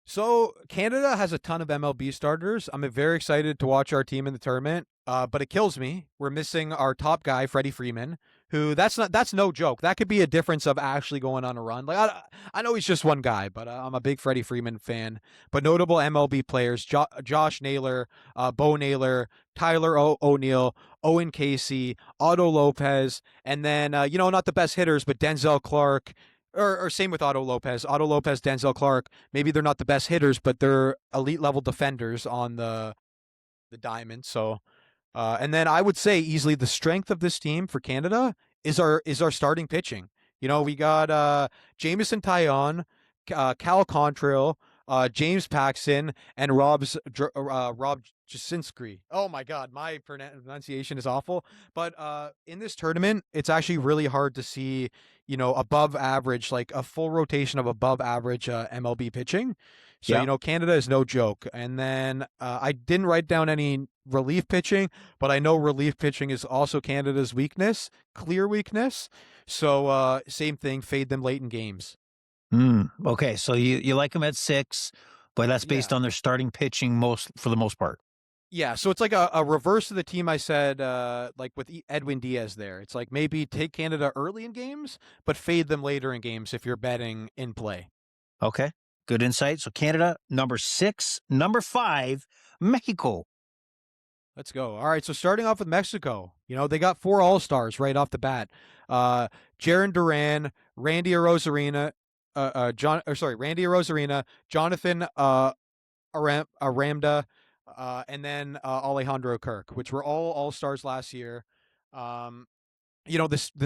Speaker 2: So Canada has a ton of MLB starters. I'm very excited to watch our team in the tournament. But it kills me. We're missing our top guy, Freddie Freeman, who that's no joke. That could be a difference of actually going on a run. Like I know he's just one guy, but I'm a big Freddie Freeman fan. But notable MLB players: Josh Naylor, Bo Naylor, Tyler O'Neill, Owen Casey, Otto Lopez, and then not the best hitters, but Denzel Clark. Or same with Otto Lopez, Denzel Clark. Maybe they're not the best hitters, but they're elite level defenders on the diamond. So, and then I would say easily the strength of this team for Canada is our starting pitching. We got Jamison Taillon, Cal Contrail, James Paxton, and Rob Jasinski. Oh my God, my pronunciation is awful. But in this tournament, it's actually really hard to see, above average, like a full rotation of above average MLB pitching. So, Canada is no joke. And then I didn't write down any relief pitching, but I know relief pitching is also Canada's weakness, clear weakness. So same thing, fade them late in games.
Speaker 1: Okay, so you like them at 6, but that's based on their starting pitching for the most part.
Speaker 2: Yeah, so it's like a reverse of the team I said, like with Edwin Diaz there. It's like maybe take Canada early in games, but fade them later in games if you're betting in play.
Speaker 1: Okay, good insight. So Canada, number 6. Number 5, Mexico.
Speaker 2: Let's go. All right, so starting off with Mexico, they got 4 All-Stars right off the bat. Jaron Duran, Randy Arozarena, Jonathan Aramda, and then Alejandro Kirk, which were all All-Stars last year. The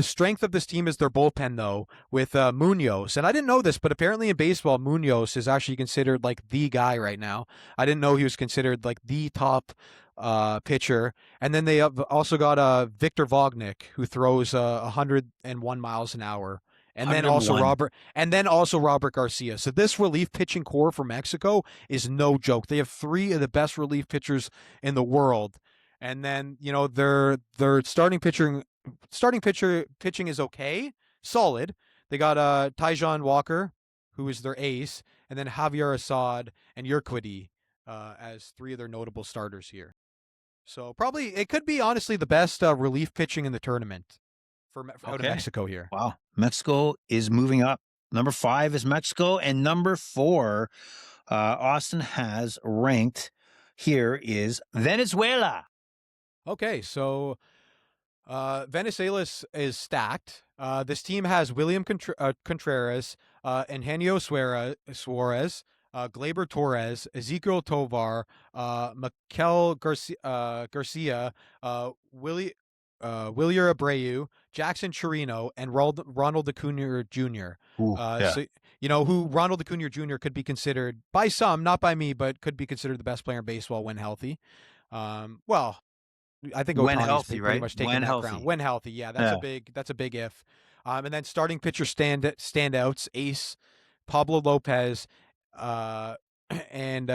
Speaker 2: strength of this team is their bullpen, though, with Munoz. And I didn't know this, but apparently in baseball, Munoz is actually considered like the guy right now. I didn't know he was considered like the top pitcher. And then they have also got Victor Vognick, who throws 101 miles an hour. And then also Robert Garcia. So this relief pitching core for Mexico is no joke. They have 3 of the best relief pitchers in the world. And then, their starting pitching is okay, solid. They got Taijuan Walker, who is their ace, and then Javier Assad and Urquidy as 3 of their notable starters here. So probably it could be honestly the best relief pitching in the tournament out of
Speaker 1: Okay.
Speaker 2: Mexico here.
Speaker 1: Wow. Mexico is moving up. Number 5 is Mexico, and number 4, Austin has ranked here is Venezuela.
Speaker 2: Okay, so Venezuela is stacked. This team has William Contreras, Eugenio Suarez, Gleyber Torres, Ezequiel Tovar, Mikel Garcia, Willie Willier Abreu, Jackson Chirino, and Ronald Acuna Jr.
Speaker 1: Ooh, yeah.
Speaker 2: So you know who Ronald Acuna Jr. could be considered by some, not by me, but could be considered the best player in baseball when healthy. Well, I think
Speaker 1: When
Speaker 2: Otani's
Speaker 1: healthy,
Speaker 2: pretty
Speaker 1: right?
Speaker 2: much taken
Speaker 1: When
Speaker 2: that crown.
Speaker 1: healthy.
Speaker 2: When healthy, yeah,
Speaker 1: Yeah.
Speaker 2: that's a big if. And then starting pitcher standouts: Ace, Pablo Lopez, uh, and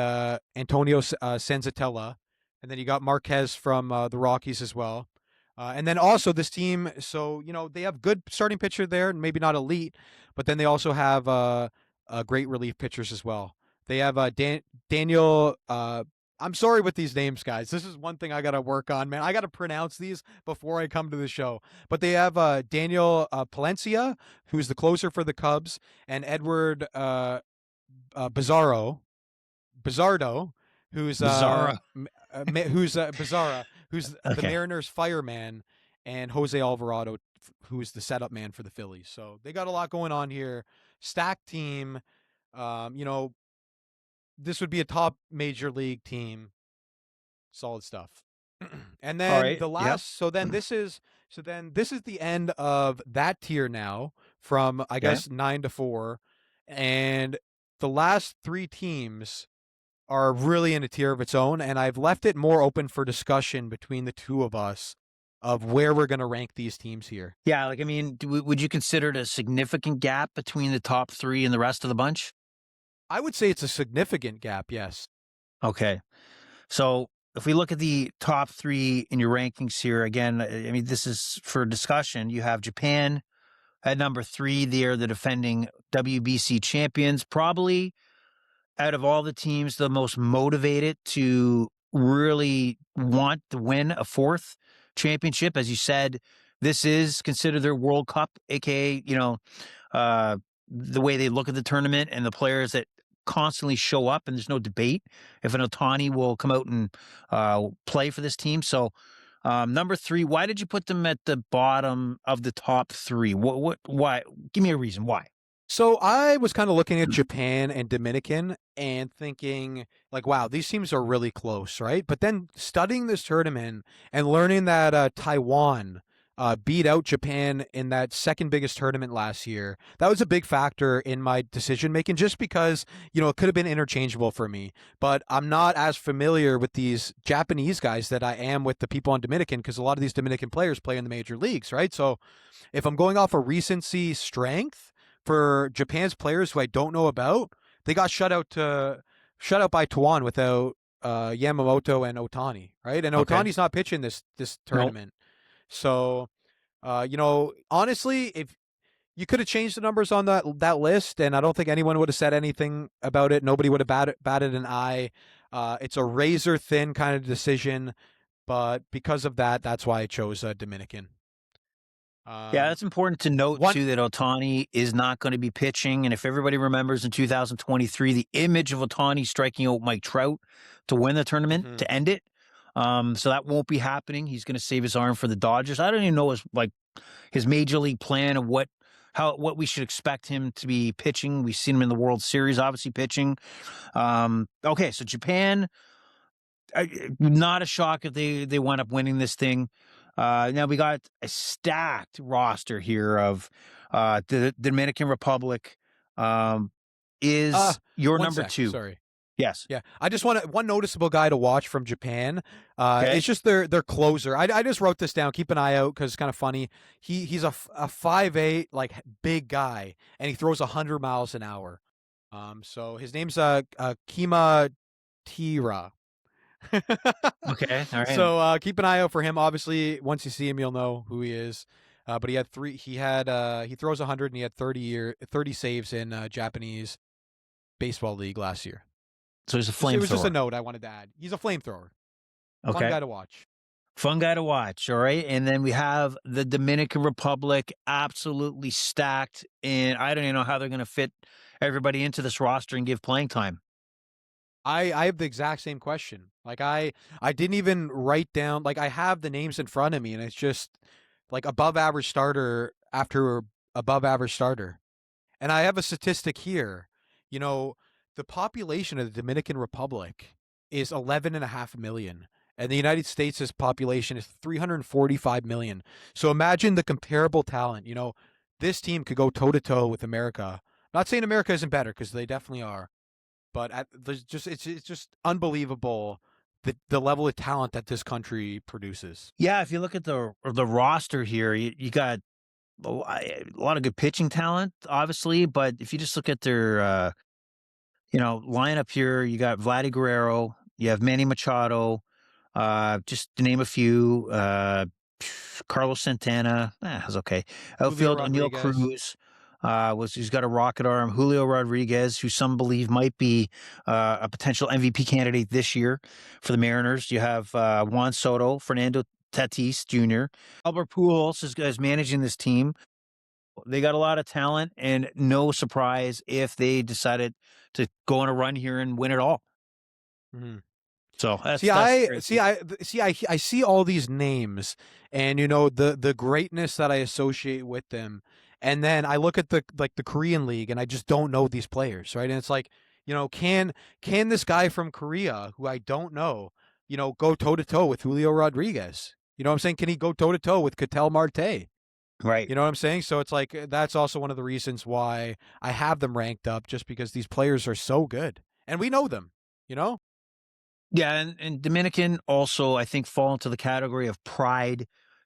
Speaker 2: Antonio Senzatella, and then you got Marquez from the Rockies as well. And then also this team, so you know they have good starting pitcher there, maybe not elite, but then they also have great relief pitchers as well. They have Daniel. I'm sorry with these names, guys. This is one thing I got to work on, man. I got to pronounce these before I come to the show. But they have Daniel Palencia, who's the closer for the Cubs, and Edward Bizarro, Bizardo, who's
Speaker 1: Bizarro.
Speaker 2: Bizarra, who's the
Speaker 1: Okay.
Speaker 2: Mariners' fireman, and Jose Alvarado, who's the setup man for the Phillies. So they got a lot going on here. Stacked team. You know, this would be a top major league team. Solid stuff. And
Speaker 1: All
Speaker 2: then
Speaker 1: right.
Speaker 2: the
Speaker 1: Yep.
Speaker 2: last, so then this is the end of that tier now from I guess 9 to 4, and the last 3 teams are really in a tier of its own, and I've left it more open for discussion between the two of us of where we're going to rank these teams here.
Speaker 1: Yeah, like I mean, would you consider it a significant gap between the top 3 and the rest of the bunch?
Speaker 2: I would say it's a significant gap, yes.
Speaker 1: Okay. So if we look at the top 3 in your rankings here, again, I mean, this is for discussion. You have Japan at number 3. They're the defending WBC champions, probably out of all the teams, the most motivated to really want to win a 4th championship. As you said, this is considered their World Cup, aka, you know, the way they look at the tournament and the players that constantly show up, and there's no debate if an Otani will come out and play for this team. So, number 3, why did you put them at the bottom of the top 3? Why? Give me a reason why.
Speaker 2: So I was kind of looking at Japan and Dominican and thinking like, wow, these teams are really close, right? But then studying this tournament and learning that Taiwan beat out Japan in that second biggest tournament last year, that was a big factor in my decision making, just because, you know, it could have been interchangeable for me. But I'm not as familiar with these Japanese guys that I am with the people on Dominican, because a lot of these Dominican players play in the major leagues, right? So if I'm going off a recency strength, for Japan's players who I don't know about, they got shut out by Taiwan without Yamamoto and Otani, right? And
Speaker 1: Okay.
Speaker 2: Otani's not pitching this tournament. So, you know, honestly, if you could have changed the numbers on that list, and I don't think anyone would have said anything about it. Nobody would have batted an eye. It's a razor thin kind of decision, but because of that, that's why I chose Dominican.
Speaker 1: Yeah, it's important to note, too, that Otani is not going to be pitching. And if everybody remembers in 2023, the image of Otani striking out Mike Trout to win the tournament, to end it. So that won't be happening. He's going to save his arm for the Dodgers. I don't even know his major league plan of what we should expect him to be pitching. We've seen him in the World Series, obviously pitching. Okay, so Japan, not a shock if they wind up winning this thing. Now we got a stacked roster here of the Dominican Republic. Is your number 2?
Speaker 2: Sorry.
Speaker 1: Yes.
Speaker 2: Yeah. I just want one noticeable guy to watch from Japan. It's just their closer. I just wrote this down. Keep an eye out because it's kind of funny. He's a 5'8", like big guy, and he throws 100 miles an hour. So his name's Kima Tira.
Speaker 1: Okay. All right.
Speaker 2: So keep an eye out for him. Obviously, once you see him, you'll know who he is. But he throws 100 and he had 30 saves in Japanese baseball league last year.
Speaker 1: So he's a flamethrower.
Speaker 2: It was just a note I wanted to add. He's a flamethrower. Fun
Speaker 1: Okay.
Speaker 2: guy to watch.
Speaker 1: Fun guy to watch. All right. And then we have the Dominican Republic, absolutely stacked. And I don't even know how they're going to fit everybody into this roster and give playing time.
Speaker 2: I have the exact same question. Like I didn't even write down, like I have the names in front of me, and it's just like above average starter after above average starter. And I have a statistic here. You know, the population of the Dominican Republic is 11.5 million. And the United States' population is 345 million. So imagine the comparable talent. You know, this team could go toe to toe with America. Not saying America isn't better, because they definitely are. But there's just it's just unbelievable the level of talent that this country produces.
Speaker 1: Yeah. If you look at the roster here, you got a lot of good pitching talent, obviously. But if you just look at their, lineup here, you got Vladdy Guerrero, you have Manny Machado, just to name a few. Carlos Santana, was okay.
Speaker 2: Julio
Speaker 1: Outfield, O'Neill
Speaker 2: Rodriguez.
Speaker 1: Cruz, he's got a rocket arm. Julio Rodriguez, who some believe might be a potential MVP candidate this year for the Mariners. You have Juan Soto, Fernando Tatis Jr. Albert Pujols is managing this team. They got a lot of talent, and no surprise if they decided to go on a run here and win it all.
Speaker 2: Mm-hmm.
Speaker 1: So
Speaker 2: See, I see all these names, and you know the greatness that I associate with them, and then I look at the Korean league, and I just don't know these players, right? And it's like, you know, can this guy from Korea, who I don't know, you know, go toe to toe with Julio Rodriguez? You know what I'm saying? Can he go toe to toe with Ketel Marte?
Speaker 1: right.
Speaker 2: You know what I'm saying? So it's like that's also one of the reasons why I have them ranked up, just because these players are so good, and we know them. You know?
Speaker 1: Yeah, and Dominican also, I think, fall into the category of pride.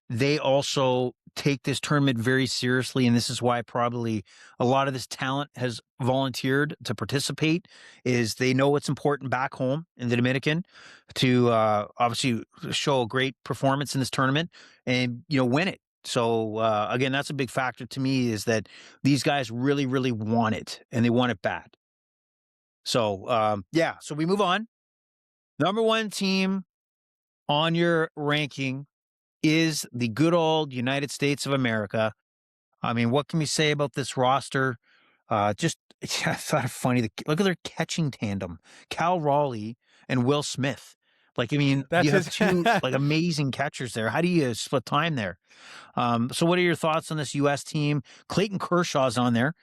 Speaker 1: They also take this tournament very seriously, and this is why probably a lot of this talent has volunteered to participate. Is they know it's important back home in the Dominican to obviously show a great performance in this tournament and win it. So again, that's a big factor to me, is that these guys really, really want it, and they want it bad. So yeah, so we move on. Number one team on your ranking is the good old United States of America. I mean, what can we say about this roster? Just I thought it funny. Look at their catching tandem: Cal Raleigh and Will Smith. Like, I mean, you
Speaker 2: That's
Speaker 1: have
Speaker 2: his.
Speaker 1: two like amazing catchers there. How do you split time there? So, what are your thoughts on this U.S. team? Clayton Kershaw's on there.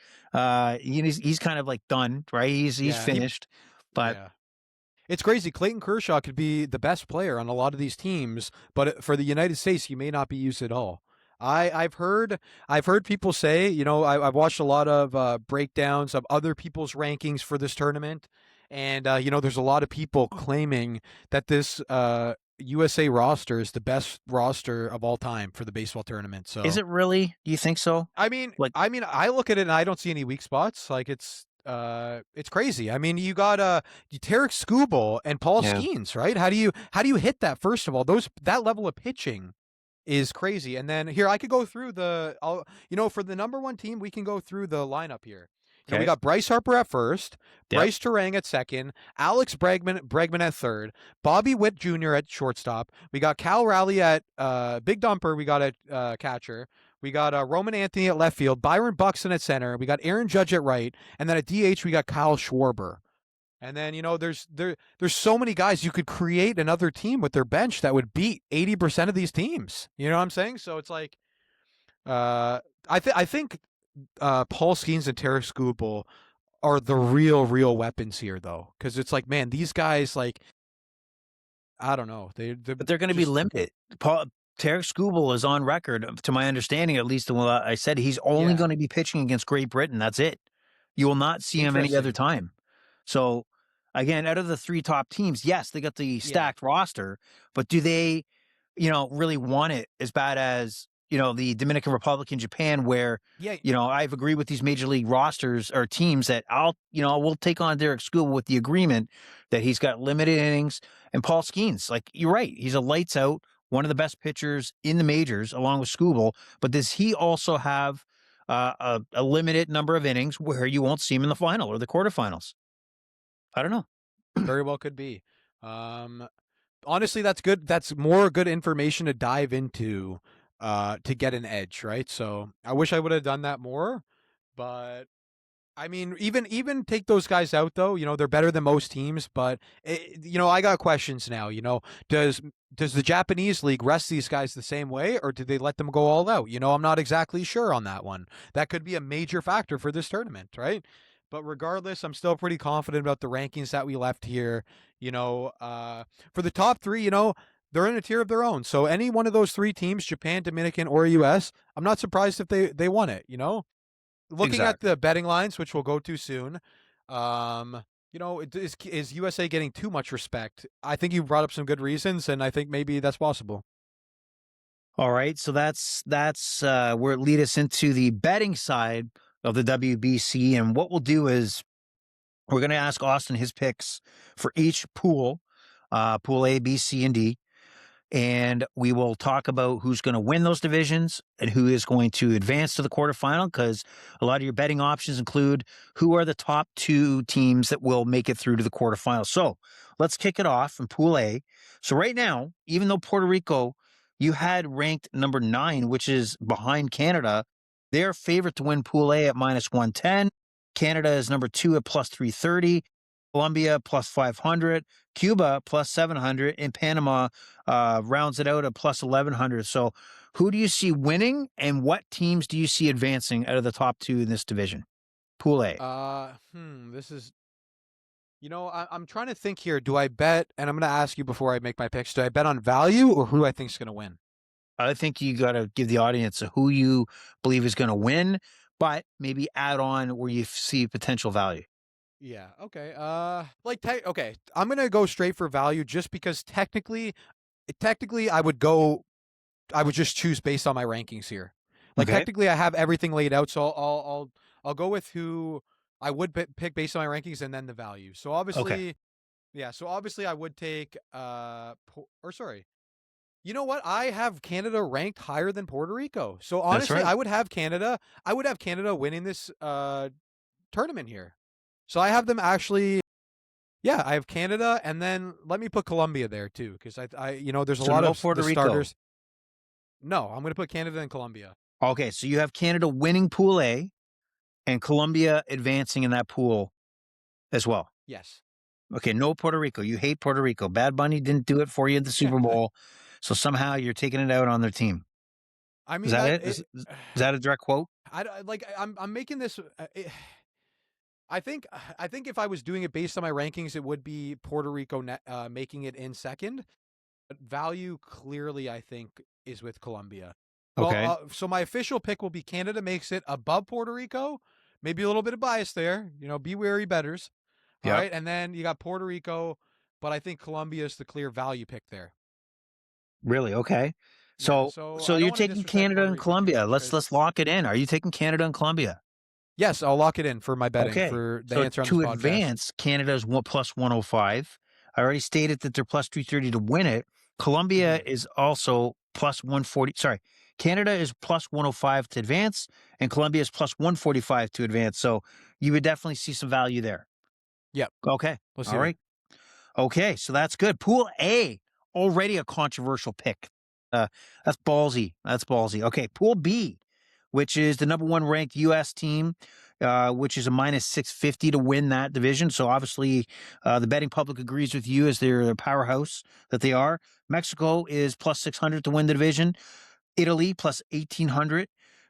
Speaker 1: He's kind of like done, right? He's
Speaker 2: Yeah,
Speaker 1: finished, but
Speaker 2: yeah. It's crazy. Clayton Kershaw could be the best player on a lot of these teams, but for the United States, he may not be used at all. I've heard people say, you know, I've watched a lot of breakdowns of other people's rankings for this tournament, and you know, there's a lot of people claiming that this USA roster is the best roster of all time for the baseball tournament.
Speaker 1: is
Speaker 2: So
Speaker 1: it really? Do you think so?
Speaker 2: I mean,
Speaker 1: Like,
Speaker 2: I look at it and I don't see any weak spots. Like it's crazy. I mean, you got Tarek Skubal and Paul
Speaker 1: yeah.
Speaker 2: Skeens, right? How do you hit that? First of all, that level of pitching is crazy. And then here I could go through for the number one team, we can go through the lineup here. You know, we
Speaker 1: Okay.
Speaker 2: got Bryce Harper at first,
Speaker 1: Yep.
Speaker 2: Bryce Turang at second, Alex Bregman at third, Bobby Witt Jr. at shortstop. We got Cal Raleigh at Big Dumper. We got at catcher. We got Roman Anthony at left field, Byron Buxton at center. We got Aaron Judge at right, and then at DH we got Kyle Schwarber. And then, you know, there's so many guys you could create another team with their bench that would beat 80% of these teams. You know what I'm saying? So it's like, I think Paul Skeens and Tarek Skubal are the real weapons here, though, because it's like, man, these guys, like, I don't know,
Speaker 1: But they're going to be limited. Tarek Skubal is on record, to my understanding, at least what I said, he's only going to be pitching against Great Britain. That's it. You will not see him any other time. So, again, out of the three top teams, yes, they got the stacked roster, but do they, really want it as bad as, the Dominican Republic and Japan, where, I've agreed with these major league rosters or teams that we'll take on Derek Skubal with the agreement that he's got limited innings. And Paul Skeens, like, you're right, he's a lights out, one of the best pitchers in the majors, along with Skubal. But does he also have a limited number of innings where you won't see him in the final or the quarterfinals? I don't know.
Speaker 2: Very well could be. honestly, that's good. That's more good information to dive into to get an edge, right? So I wish I would have done that more, but I mean, even take those guys out though. They're better than most teams, but I got questions now. Does the Japanese league rest these guys the same way, or do they let them go all out? I'm not exactly sure on that one. That could be a major factor for this tournament, right? But regardless, I'm still pretty confident about the rankings that we left here. For the top three, they're in a tier of their own. So any one of those three teams, Japan, Dominican, or US, I'm not surprised if they won it. Looking at
Speaker 1: Exactly.
Speaker 2: the betting lines, which we'll go to soon, is USA getting too much respect? I think you brought up some good reasons, and I think maybe that's possible.
Speaker 1: All right, so that's where it lead us into the betting side of the WBC, and what we'll do is we're going to ask Austin his picks for each pool, pool A, B, C, and D. And we will talk about who's going to win those divisions and who is going to advance to the quarterfinal, because a lot of your betting options include who are the top two teams that will make it through to the quarterfinal. So let's kick it off in Pool A. So right now, even though Puerto Rico, you had ranked number 9, which is behind Canada, they're favorite to win Pool A at minus 110. Canada is number 2 at plus 330. Colombia plus 500, Cuba plus 700, and Panama rounds it out at plus 1100. So, who do you see winning, and what teams do you see advancing out of the top two in this division? Pool A.
Speaker 2: This is. I'm trying to think here. Do I bet? And I'm going to ask you before I make my picks. Do I bet on value or who I think is going to win?
Speaker 1: I think you got to give the audience who you believe is going to win, but maybe add on where you see potential value.
Speaker 2: Yeah. Okay. Okay. I'm gonna go straight for value just because technically, I would just choose based on my rankings here. Like
Speaker 1: Okay.
Speaker 2: technically, I have everything laid out, so I'll go with who I would pick based on my rankings and then the value. So
Speaker 1: Okay.
Speaker 2: obviously, yeah. So obviously, I would take or sorry. You know what? I have Canada ranked higher than Puerto Rico. So
Speaker 1: That's
Speaker 2: honestly,
Speaker 1: right.
Speaker 2: I would have Canada. I would have Canada winning this tournament here. So I have them actually. Yeah, I have Canada, and then let me put Colombia there too, because there's a
Speaker 1: So,
Speaker 2: lot
Speaker 1: no
Speaker 2: of
Speaker 1: Puerto
Speaker 2: the
Speaker 1: Rico.
Speaker 2: starters. No, I'm going to put Canada and Colombia.
Speaker 1: Okay. So, you have Canada winning Pool A and Colombia advancing in that pool as well.
Speaker 2: Yes.
Speaker 1: Okay, no Puerto Rico. You hate Puerto Rico. Bad Bunny didn't do it for you at the Super Bowl, so somehow you're taking it out on their team.
Speaker 2: I
Speaker 1: Is
Speaker 2: mean
Speaker 1: that
Speaker 2: that
Speaker 1: it? Is that a direct quote?
Speaker 2: I'm making this. I think if I was doing it based on my rankings, it would be Puerto Rico making it in second. But value clearly, I think, is with Colombia. Well,
Speaker 1: Okay.
Speaker 2: so my official pick will be Canada makes it above Puerto Rico. Maybe a little bit of bias there. Be wary betters. All
Speaker 1: Yep.
Speaker 2: right, and then you got Puerto Rico, but I think Colombia is the clear value pick there.
Speaker 1: Really? Okay.
Speaker 2: Yeah,
Speaker 1: So
Speaker 2: so
Speaker 1: so
Speaker 2: I don't
Speaker 1: you're
Speaker 2: want to
Speaker 1: taking
Speaker 2: disrespect
Speaker 1: Canada
Speaker 2: Puerto
Speaker 1: and
Speaker 2: Rico too
Speaker 1: Colombia.
Speaker 2: much
Speaker 1: Let's
Speaker 2: because
Speaker 1: lock it in. Are you taking Canada and Colombia?
Speaker 2: yes, I'll lock it in for my betting
Speaker 1: Okay.
Speaker 2: for the
Speaker 1: So
Speaker 2: answer on this
Speaker 1: to
Speaker 2: podcast.
Speaker 1: advance, Canada's one plus 105. I already stated that they're plus 330 to win it. Colombia
Speaker 2: Mm-hmm.
Speaker 1: is also plus 140. Sorry. Canada is plus 105 to advance, and Colombia is plus 145 to advance. So you would definitely see some value there.
Speaker 2: Yep,
Speaker 1: Okay.
Speaker 2: let's
Speaker 1: All
Speaker 2: hear it.
Speaker 1: right. Okay. So that's good. Pool A, already a controversial pick. That's ballsy. That's ballsy. Okay. Pool B, which is the number one ranked U.S. team, which is a minus 650 to win that division. So obviously, the betting public agrees with you as they're a powerhouse that they are. Mexico is plus 600 to win the division. Italy plus 1,800.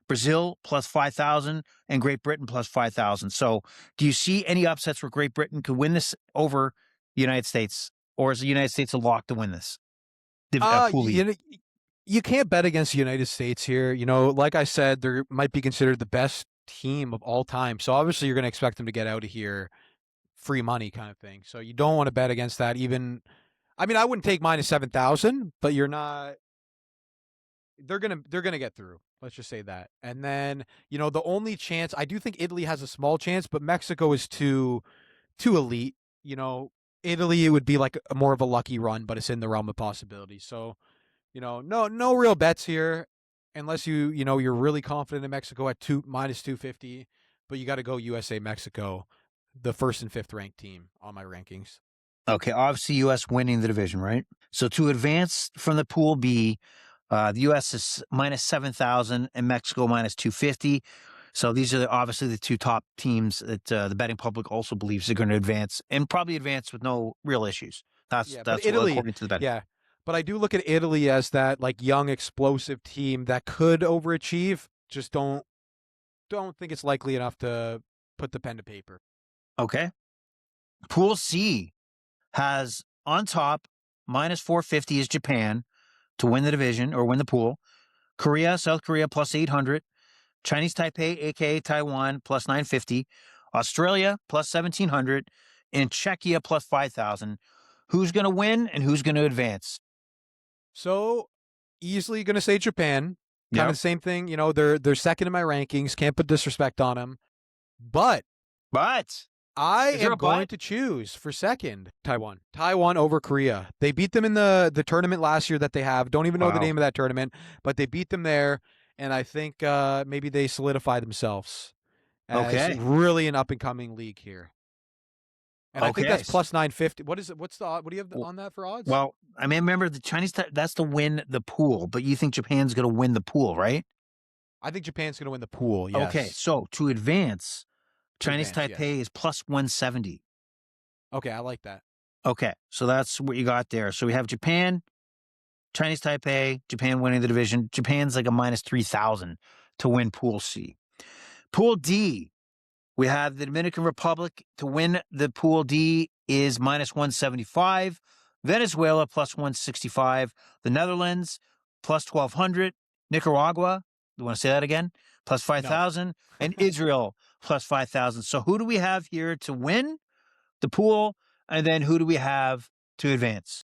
Speaker 1: Brazil plus 5,000 and Great Britain plus 5,000. So, do you see any upsets where Great Britain could win this over the United States, or is the United States a lock to win this? Pool E.
Speaker 2: You can't bet against the United States here. Like I said, they might be considered the best team of all time. So obviously, you're going to expect them to get out of here free money, kind of thing. So you don't want to bet against that. Even, I mean, I wouldn't take minus 7,000, but you're not. They're gonna get through. Let's just say that. And then the only chance I do think Italy has a small chance, but Mexico is too elite. Italy it would be like more of a lucky run, but it's in the realm of possibility. So no real bets here, unless you're really confident in Mexico at minus 250. But you got to go USA Mexico, the first and fifth ranked team on my rankings.
Speaker 1: Okay, obviously U.S. winning the division, right? So to advance from the Pool B, the U.S. is minus 7,000 and Mexico minus 250. So these are obviously the two top teams that the betting public also believes are going to advance and probably advance with no real issues. That's
Speaker 2: But
Speaker 1: what
Speaker 2: Italy,
Speaker 1: according to the betting.
Speaker 2: yeah. But I do look at Italy as that like young, explosive team that could overachieve. Just don't think it's likely enough to put the pen to paper.
Speaker 1: Okay. Pool C has on top minus 450 is Japan to win the division or win the pool. Korea, South Korea plus 800. Chinese Taipei, aka Taiwan, plus 950. Australia plus 1,700. And Czechia plus 5,000. Who's going to win and who's going to advance?
Speaker 2: So easily going to say Japan. Kind
Speaker 1: Yep.
Speaker 2: of the same thing. You know, they're second in my rankings. Can't put disrespect on them. But I
Speaker 1: Is there
Speaker 2: am
Speaker 1: a
Speaker 2: going
Speaker 1: but?
Speaker 2: to choose for second Taiwan. Taiwan over Korea. They beat them in the tournament last year that they have. Don't even know the
Speaker 1: Wow.
Speaker 2: name of that tournament, but they beat them there, and I think maybe they solidify themselves as
Speaker 1: Okay.
Speaker 2: really an up and coming league here. And I think
Speaker 1: Okay.
Speaker 2: that's plus 950. What is it? What's the what do you have
Speaker 1: Well,
Speaker 2: on that for odds?
Speaker 1: well, I mean, remember the Chinese, that's to win the pool, but you think Japan's going to win the pool, right?
Speaker 2: I think Japan's going to win the pool.
Speaker 1: Okay.
Speaker 2: Yes.
Speaker 1: So to advance,
Speaker 2: To
Speaker 1: Chinese
Speaker 2: advance,
Speaker 1: Taipei
Speaker 2: yes.
Speaker 1: is plus 170.
Speaker 2: Okay, I like that.
Speaker 1: Okay. So that's what you got there. So we have Japan, Chinese Taipei, Japan winning the division. Japan's like a minus 3,000 to win Pool C. Pool D, we have the Dominican Republic to win the Pool D is minus 175. Venezuela plus 165. The Netherlands plus 1,200. Nicaragua, you want to say that again? Plus 5,000. And Israel plus 5,000. So who do we have here to win the pool? And then who do we have to advance?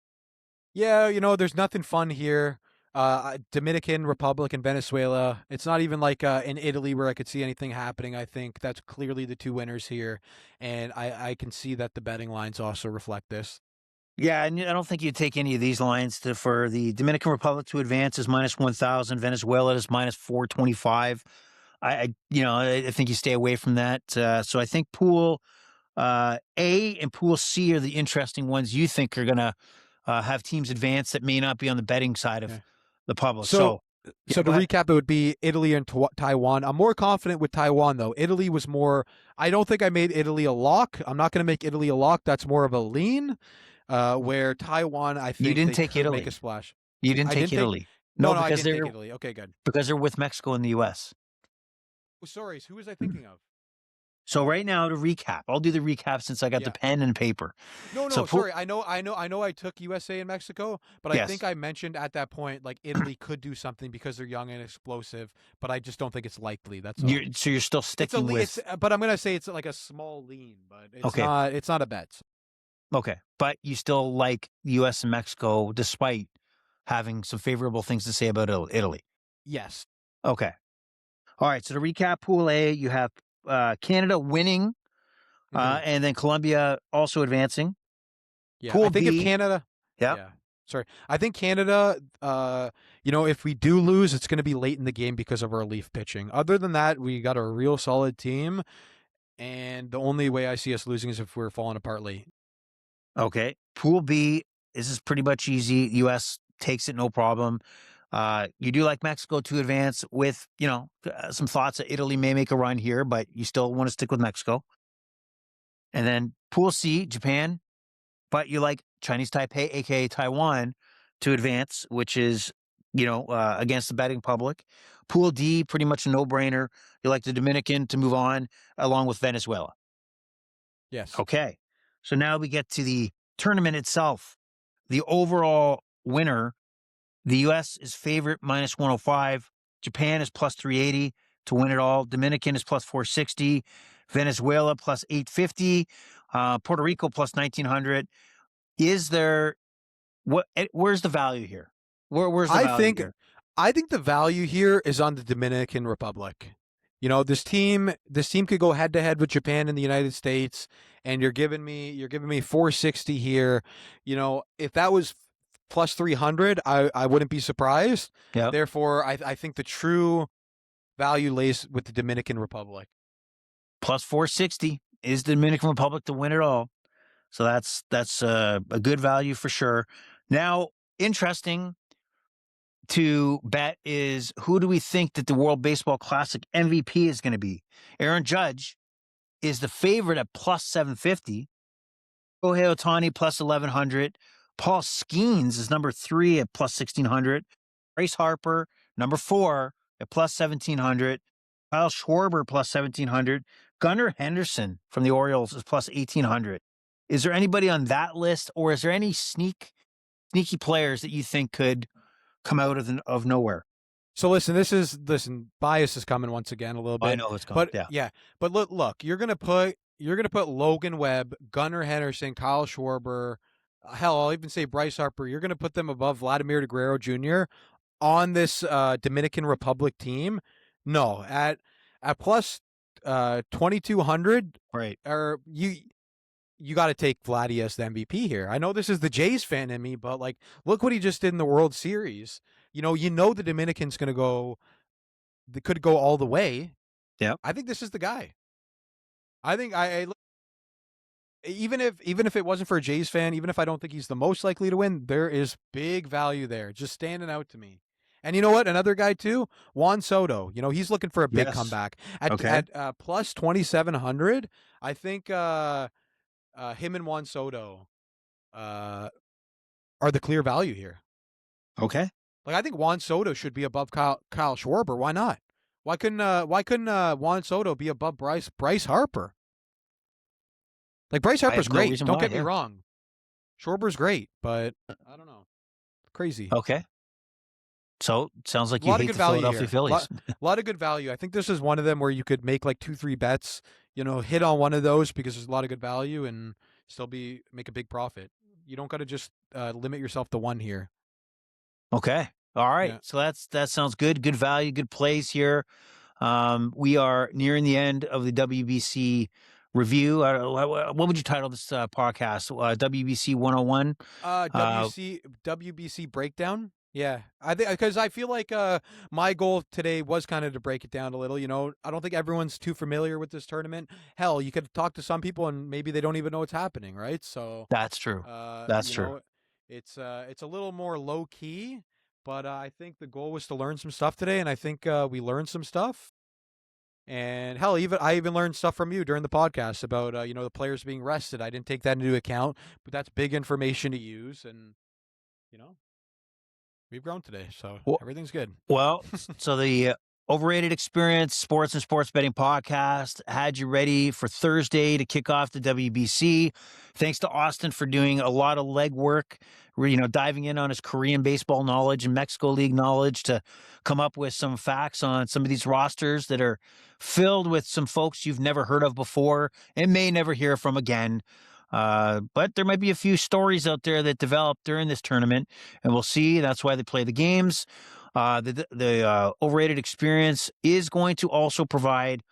Speaker 2: Yeah, you know, there's nothing fun here. Dominican Republic and Venezuela. It's not even like in Italy where I could see anything happening. I think that's clearly the two winners here, and I can see that the betting lines also reflect this.
Speaker 1: Yeah, and I don't think you'd take any of these lines for the Dominican Republic to advance is minus 1,000. Venezuela is minus 425. I think you stay away from that. So I think Pool A and Pool C are the interesting ones you think are going to have teams advance that may not be on the betting side of
Speaker 2: Yeah.
Speaker 1: the public.
Speaker 2: So,
Speaker 1: Yeah,
Speaker 2: so to
Speaker 1: go ahead.
Speaker 2: recap, it would be Italy and Taiwan. I'm more confident with Taiwan though. Italy was more. I don't think I made Italy a lock. I'm not going to make Italy a lock. That's more of a lean. Where Taiwan, I
Speaker 1: You
Speaker 2: think
Speaker 1: didn't
Speaker 2: they
Speaker 1: take
Speaker 2: could make a
Speaker 1: Italy.
Speaker 2: splash.
Speaker 1: You didn't
Speaker 2: I
Speaker 1: take
Speaker 2: didn't take.
Speaker 1: Italy.
Speaker 2: No,
Speaker 1: No,
Speaker 2: no, I
Speaker 1: because
Speaker 2: didn't take Italy. Okay, good.
Speaker 1: they're with Mexico and the U.S.
Speaker 2: Oh, sorry, who was I thinking of?
Speaker 1: So right now to recap, I'll do the recap since I got the
Speaker 2: Yeah.
Speaker 1: pen and paper.
Speaker 2: No,
Speaker 1: So
Speaker 2: sorry. I know. I took USA and Mexico, but I
Speaker 1: Yes.
Speaker 2: think I mentioned at that point like Italy could do something because they're young and explosive, but I just don't think it's likely. That's all.
Speaker 1: You're still
Speaker 2: It's a
Speaker 1: sticking with
Speaker 2: but I'm gonna say it's like a small lean, but it's
Speaker 1: okay.
Speaker 2: not. It's not a bet.
Speaker 1: Okay, but you still like U.S. and Mexico despite having some favorable things to say about Italy.
Speaker 2: Yes.
Speaker 1: Okay. All right. So to recap, Pool A, you have Canada winning, and then Colombia also advancing.
Speaker 2: Yeah,
Speaker 1: Pool
Speaker 2: I think if
Speaker 1: B,
Speaker 2: Canada.
Speaker 1: yeah.
Speaker 2: Yeah. Sorry, I think Canada. You know, if we do lose, it's going to be late in the game because of our relief pitching. Other than that, we got a real solid team, and the only way I see us losing is if we're falling apart late.
Speaker 1: Okay. Pool B, this is pretty much easy. U.S. takes it no problem. You do like Mexico to advance with, some thoughts that Italy may make a run here, but you still want to stick with Mexico. And then Pool C, Japan, but you like Chinese Taipei, aka Taiwan, to advance, which is, against the betting public. Pool D, pretty much a no-brainer. You like the Dominican to move on, along with Venezuela.
Speaker 2: Yes.
Speaker 1: Okay. So now we get to the tournament itself. The overall winner, the U.S. is favorite minus 105. Japan is plus 380 to win it all. Dominican is plus 460. Venezuela plus 850. Puerto Rico plus 1,900. Is there where's the value here? Where's the value here?
Speaker 2: I think the value here is on the Dominican Republic. You know, this team could go head to head with Japan and the United States, and you're giving me 460 here. You know, if that was plus 300, I wouldn't be surprised.
Speaker 1: Yep.
Speaker 2: Therefore, I think the true value lays with the Dominican Republic.
Speaker 1: Plus 460 is the Dominican Republic to win it all. So that's a good value for sure. Now, interesting to bet is who do we think that the World Baseball Classic MVP is going to be? Aaron Judge is the favorite at plus 750. Shohei Ohtani plus 1100. Paul Skeens is number 3 at plus 1600. Bryce Harper, number 4 at plus 1700. Kyle Schwarber plus 1700. Gunnar Henderson from the Orioles is plus 1800. Is there anybody on that list, or is there any sneaky players that you think could come out of nowhere?
Speaker 2: So listen, bias is coming once again a little bit.
Speaker 1: I know it's coming.
Speaker 2: But yeah. But look, you're gonna put Logan Webb, Gunnar Henderson, Kyle Schwarber, hell, I'll even say Bryce Harper. You're gonna put them above Vladimir Guerrero Jr. on this Dominican Republic team. No, at plus 2200,
Speaker 1: Right.
Speaker 2: or you got to take Vladdy as the MVP here. I know this is the Jays fan in me, but like, look what he just did in the World Series. You know the Dominican's going to go, they could go all the way.
Speaker 1: Yeah.
Speaker 2: I think this is the guy. I think even if it wasn't for a Jays fan, even if I don't think he's the most likely to win, there is big value there, just standing out to me. And you know what? Another guy too, Juan Soto. You know, he's looking for a big comeback at plus 2,700. I think him and Juan Soto are the clear value here.
Speaker 1: Okay.
Speaker 2: Like, I think Juan Soto should be above Kyle Schwarber. Why not? Why couldn't Juan Soto be above Bryce Harper? Like, Bryce Harper's great. Don't get me wrong. Schwarber's great, but I don't know. Crazy.
Speaker 1: Okay. So sounds like you hate the Philadelphia Phillies.
Speaker 2: A lot of good value. I think this is one of them where you could make like 2-3 bets, hit on one of those because there's a lot of good value and still make a big profit. You don't got to just limit yourself to one here.
Speaker 1: Okay. All right. Yeah. So that sounds good. Good value, good plays here. We are nearing the end of the WBC review. What would you title this podcast? WBC 101?
Speaker 2: WBC breakdown. Yeah, I think because I feel like my goal today was kind of to break it down a little. I don't think everyone's too familiar with this tournament. Hell, you could talk to some people and maybe they don't even know what's happening, right? So
Speaker 1: that's true. That's true.
Speaker 2: It's a little more low key, but I think the goal was to learn some stuff today, and I think we learned some stuff. And hell, I even learned stuff from you during the podcast about the players being rested. I didn't take that into account, but that's big information to use, and we've grown today, so everything's good.
Speaker 1: Well, so the Overrated Experience Sports and Sports Betting Podcast had you ready for Thursday to kick off the WBC. Thanks to Austin for doing a lot of legwork, diving in on his Korean baseball knowledge and Mexico League knowledge to come up with some facts on some of these rosters that are filled with some folks you've never heard of before and may never hear from again. But there might be a few stories out there that developed during this tournament, and we'll see. That's why they play the games. The Overrated Experience is going to also provide,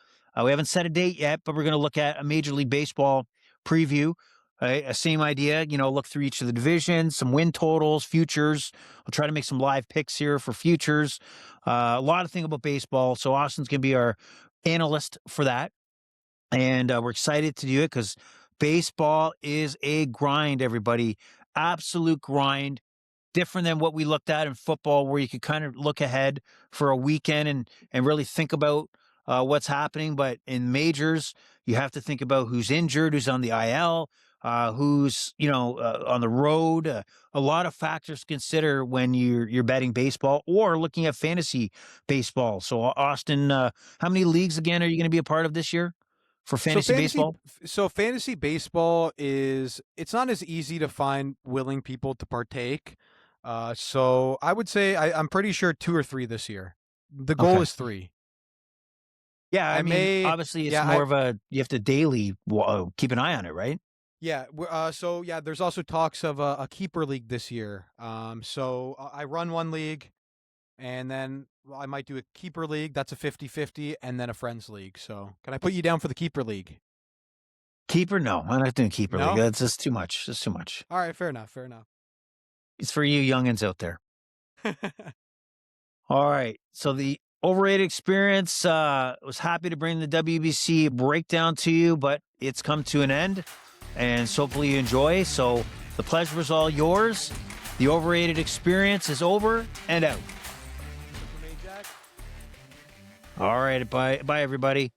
Speaker 1: we haven't set a date yet, but we're going to look at a Major League Baseball preview. A same idea, look through each of the divisions, some win totals, futures. I'll try to make some live picks here for futures. A lot of things about baseball. So Austin's going to be our analyst for that. And we're excited to do it because baseball is a grind, everybody. Absolute grind. Different than what we looked at in football, where you could kind of look ahead for a weekend and really think about what's happening. But in majors, you have to think about who's injured, who's on the IL, who's on the road. A lot of factors to consider when you're betting baseball or looking at fantasy baseball. So Austin, how many leagues again are you going to be a part of this year for fantasy baseball?
Speaker 2: So fantasy baseball it's not as easy to find willing people to partake. So I would say I'm pretty sure 2 or 3 this year. The goal is 3.
Speaker 1: Yeah, I mean, obviously it's more of you have to daily keep an eye on it, right?
Speaker 2: Yeah. So yeah, there's also talks of a keeper league this year. So I run one league, and then I might do a keeper league. That's a 50-50, and then a friends league. So can I put you down for the keeper league?
Speaker 1: Keeper? No, I'm not doing keeper league. That's just too much. Just too much.
Speaker 2: All right, fair enough.
Speaker 1: It's for you youngins out there. All right. So the Overrated Experience was happy to bring the WBC breakdown to you, but it's come to an end. and hopefully you enjoy. So the pleasure was all yours. The Overrated experience is over and out. All right, bye everybody.